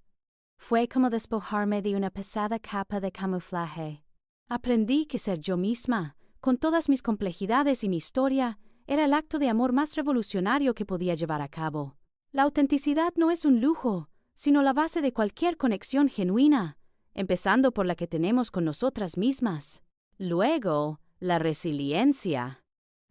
fue como despojarme de una pesada capa de camuflaje. Aprendí que ser yo misma, con todas mis complejidades y mi historia, era el acto de amor más revolucionario que podía llevar a cabo. La autenticidad no es un lujo, sino la base de cualquier conexión genuina, empezando por la que tenemos con nosotras mismas. Luego, la resiliencia.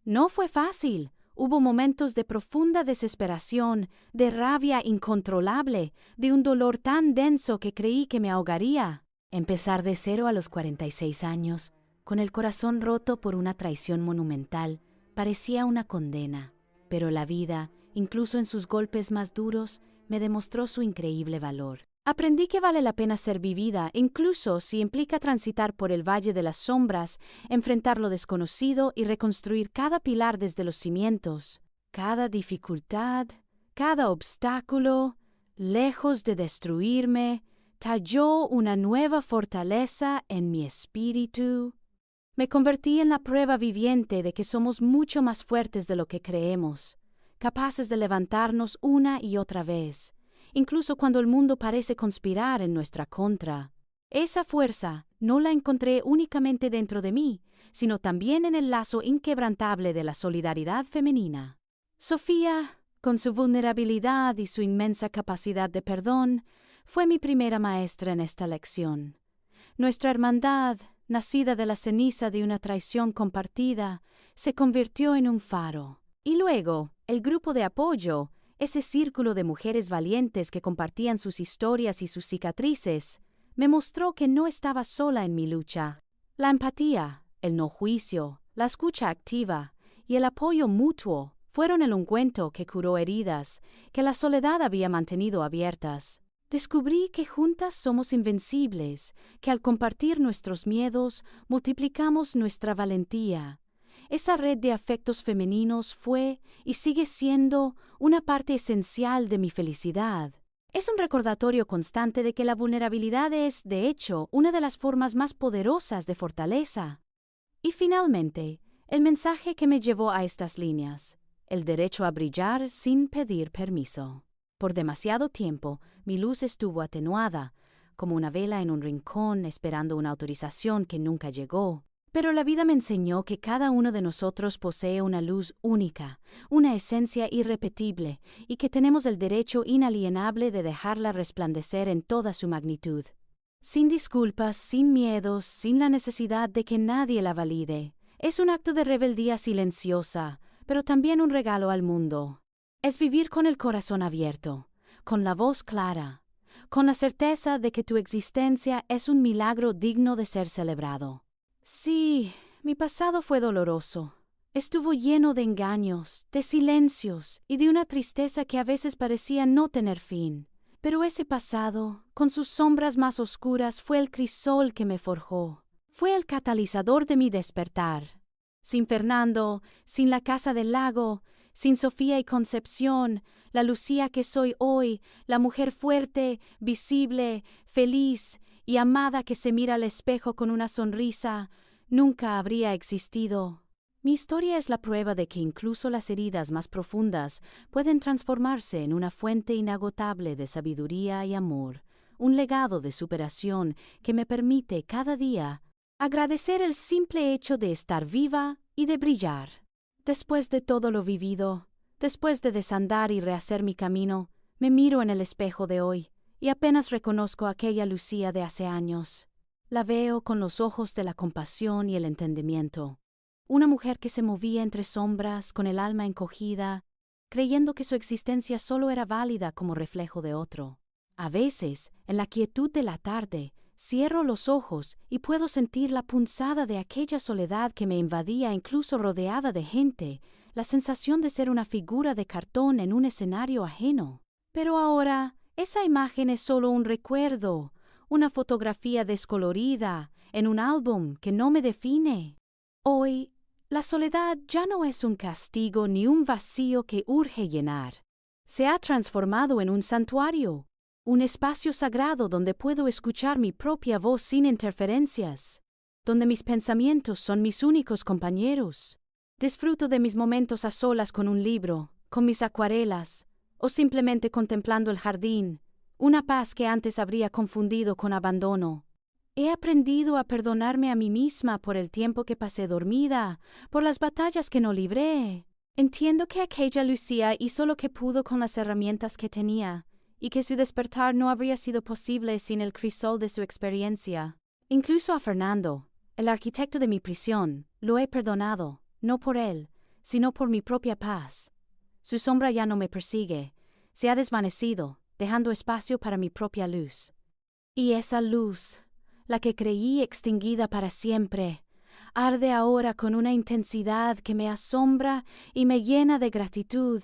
No fue fácil. Hubo momentos de profunda desesperación, de rabia incontrolable, de un dolor tan denso que creí que me ahogaría. Empezar de cero a los 46 años, con el corazón roto por una traición monumental, parecía una condena. Pero la vida, incluso en sus golpes más duros, me demostró su increíble valor. Aprendí que vale la pena ser vivida, incluso si implica transitar por el valle de las sombras, enfrentar lo desconocido y reconstruir cada pilar desde los cimientos. Cada dificultad, cada obstáculo, lejos de destruirme, talló una nueva fortaleza en mi espíritu. Me convertí en la prueba viviente de que somos mucho más fuertes de lo que creemos, capaces de levantarnos una y otra vez, incluso cuando el mundo parece conspirar en nuestra contra. Esa fuerza no la encontré únicamente dentro de mí, sino también en el lazo inquebrantable de la solidaridad femenina. Sofía, con su vulnerabilidad y su inmensa capacidad de perdón, fue mi primera maestra en esta lección. Nuestra hermandad, nacida de la ceniza de una traición compartida, se convirtió en un faro. Y luego, el grupo de apoyo, ese círculo de mujeres valientes que compartían sus historias y sus cicatrices, me mostró que no estaba sola en mi lucha. La empatía, el no juicio, la escucha activa y el apoyo mutuo fueron el ungüento que curó heridas que la soledad había mantenido abiertas. Descubrí que juntas somos invencibles, que al compartir nuestros miedos multiplicamos nuestra valentía. Esa red de afectos femeninos fue y sigue siendo una parte esencial de mi felicidad. Es un recordatorio constante de que la vulnerabilidad es, de hecho, una de las formas más poderosas de fortaleza. Y finalmente, el mensaje que me llevó a estas líneas: el derecho a brillar sin pedir permiso. Por demasiado tiempo, mi luz estuvo atenuada, como una vela en un rincón esperando una autorización que nunca llegó. Pero la vida me enseñó que cada uno de nosotros posee una luz única, una esencia irrepetible, y que tenemos el derecho inalienable de dejarla resplandecer en toda su magnitud. Sin disculpas, sin miedos, sin la necesidad de que nadie la valide. Es un acto de rebeldía silenciosa, pero también un regalo al mundo. Es vivir con el corazón abierto, con la voz clara, con la certeza de que tu existencia es un milagro digno de ser celebrado. Sí, mi pasado fue doloroso. Estuvo lleno de engaños, de silencios y de una tristeza que a veces parecía no tener fin. Pero ese pasado, con sus sombras más oscuras, fue el crisol que me forjó. Fue el catalizador de mi despertar. Sin Fernando, sin la casa del lago, sin Sofía y Concepción, la Lucía que soy hoy, la mujer fuerte, visible, feliz y amada que se mira al espejo con una sonrisa, nunca habría existido. Mi historia es la prueba de que incluso las heridas más profundas pueden transformarse en una fuente inagotable de sabiduría y amor, un legado de superación que me permite cada día agradecer el simple hecho de estar viva y de brillar. Después de todo lo vivido, después de desandar y rehacer mi camino, me miro en el espejo de hoy y apenas reconozco a aquella Lucía de hace años. La veo con los ojos de la compasión y el entendimiento. Una mujer que se movía entre sombras, con el alma encogida, creyendo que su existencia solo era válida como reflejo de otro. A veces, en la quietud de la tarde, cierro los ojos y puedo sentir la punzada de aquella soledad que me invadía incluso rodeada de gente, la sensación de ser una figura de cartón en un escenario ajeno. Pero ahora, esa imagen es solo un recuerdo, una fotografía descolorida, en un álbum que no me define. Hoy, la soledad ya no es un castigo ni un vacío que urge llenar. Se ha transformado en un santuario, un espacio sagrado donde puedo escuchar mi propia voz sin interferencias, donde mis pensamientos son mis únicos compañeros. Disfruto de mis momentos a solas con un libro, con mis acuarelas, o simplemente contemplando el jardín, una paz que antes habría confundido con abandono. He aprendido a perdonarme a mí misma por el tiempo que pasé dormida, por las batallas que no libré. Entiendo que aquella Lucía hizo lo que pudo con las herramientas que tenía, y que su despertar no habría sido posible sin el crisol de su experiencia. Incluso a Fernando, el arquitecto de mi prisión, lo he perdonado, no por él, sino por mi propia paz. Su sombra ya no me persigue, se ha desvanecido, dejando espacio para mi propia luz. Y esa luz, la que creí extinguida para siempre, arde ahora con una intensidad que me asombra y me llena de gratitud.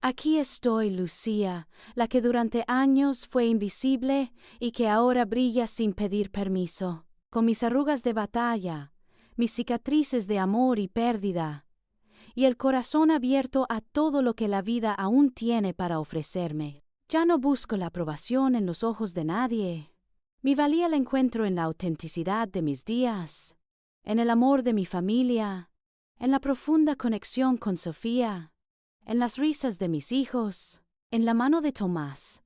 Aquí estoy, Lucía, la que durante años fue invisible y que ahora brilla sin pedir permiso, con mis arrugas de batalla, mis cicatrices de amor y pérdida, y el corazón abierto a todo lo que la vida aún tiene para ofrecerme. Ya no busco la aprobación en los ojos de nadie. Mi valía la encuentro en la autenticidad de mis días, en el amor de mi familia, en la profunda conexión con Sofía, en las risas de mis hijos, en la mano de Tomás.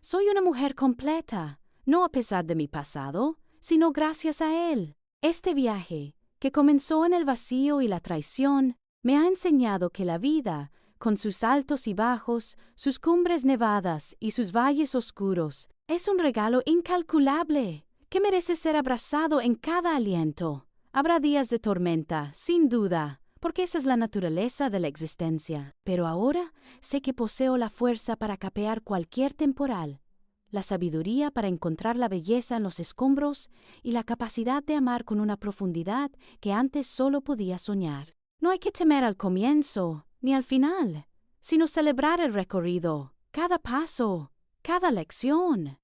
Soy una mujer completa, no a pesar de mi pasado, sino gracias a él. Este viaje, que comenzó en el vacío y la traición, me ha enseñado que la vida, con sus altos y bajos, sus cumbres nevadas y sus valles oscuros, es un regalo incalculable, que merece ser abrazado en cada aliento. Habrá días de tormenta, sin duda, porque esa es la naturaleza de la existencia. Pero ahora sé que poseo la fuerza para capear cualquier temporal, la sabiduría para encontrar la belleza en los escombros y la capacidad de amar con una profundidad que antes solo podía soñar. No hay que temer al comienzo, ni al final, sino celebrar el recorrido, cada paso, cada lección.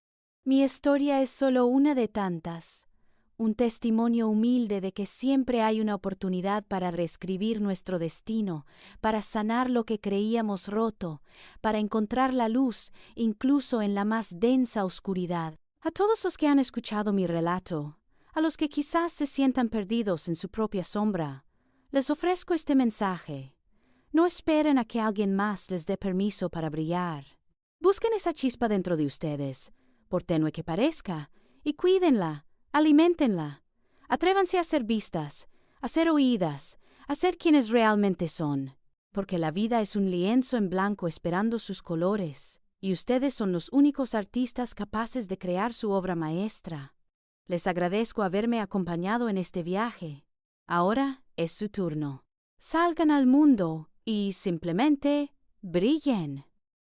Mi historia es solo una de tantas, un testimonio humilde de que siempre hay una oportunidad para reescribir nuestro destino, para sanar lo que creíamos roto, para encontrar la luz incluso en la más densa oscuridad. A todos los que han escuchado mi relato, a los que quizás se sientan perdidos en su propia sombra, les ofrezco este mensaje. No esperen a que alguien más les dé permiso para brillar. Busquen esa chispa dentro de ustedes, por tenue que parezca, y cuídenla, aliméntenla. Atrévanse a ser vistas, a ser oídas, a ser quienes realmente son, porque la vida es un lienzo en blanco esperando sus colores, y ustedes son los únicos artistas capaces de crear su obra maestra. Les agradezco haberme acompañado en este viaje. Ahora es su turno. Salgan al mundo y simplemente brillen.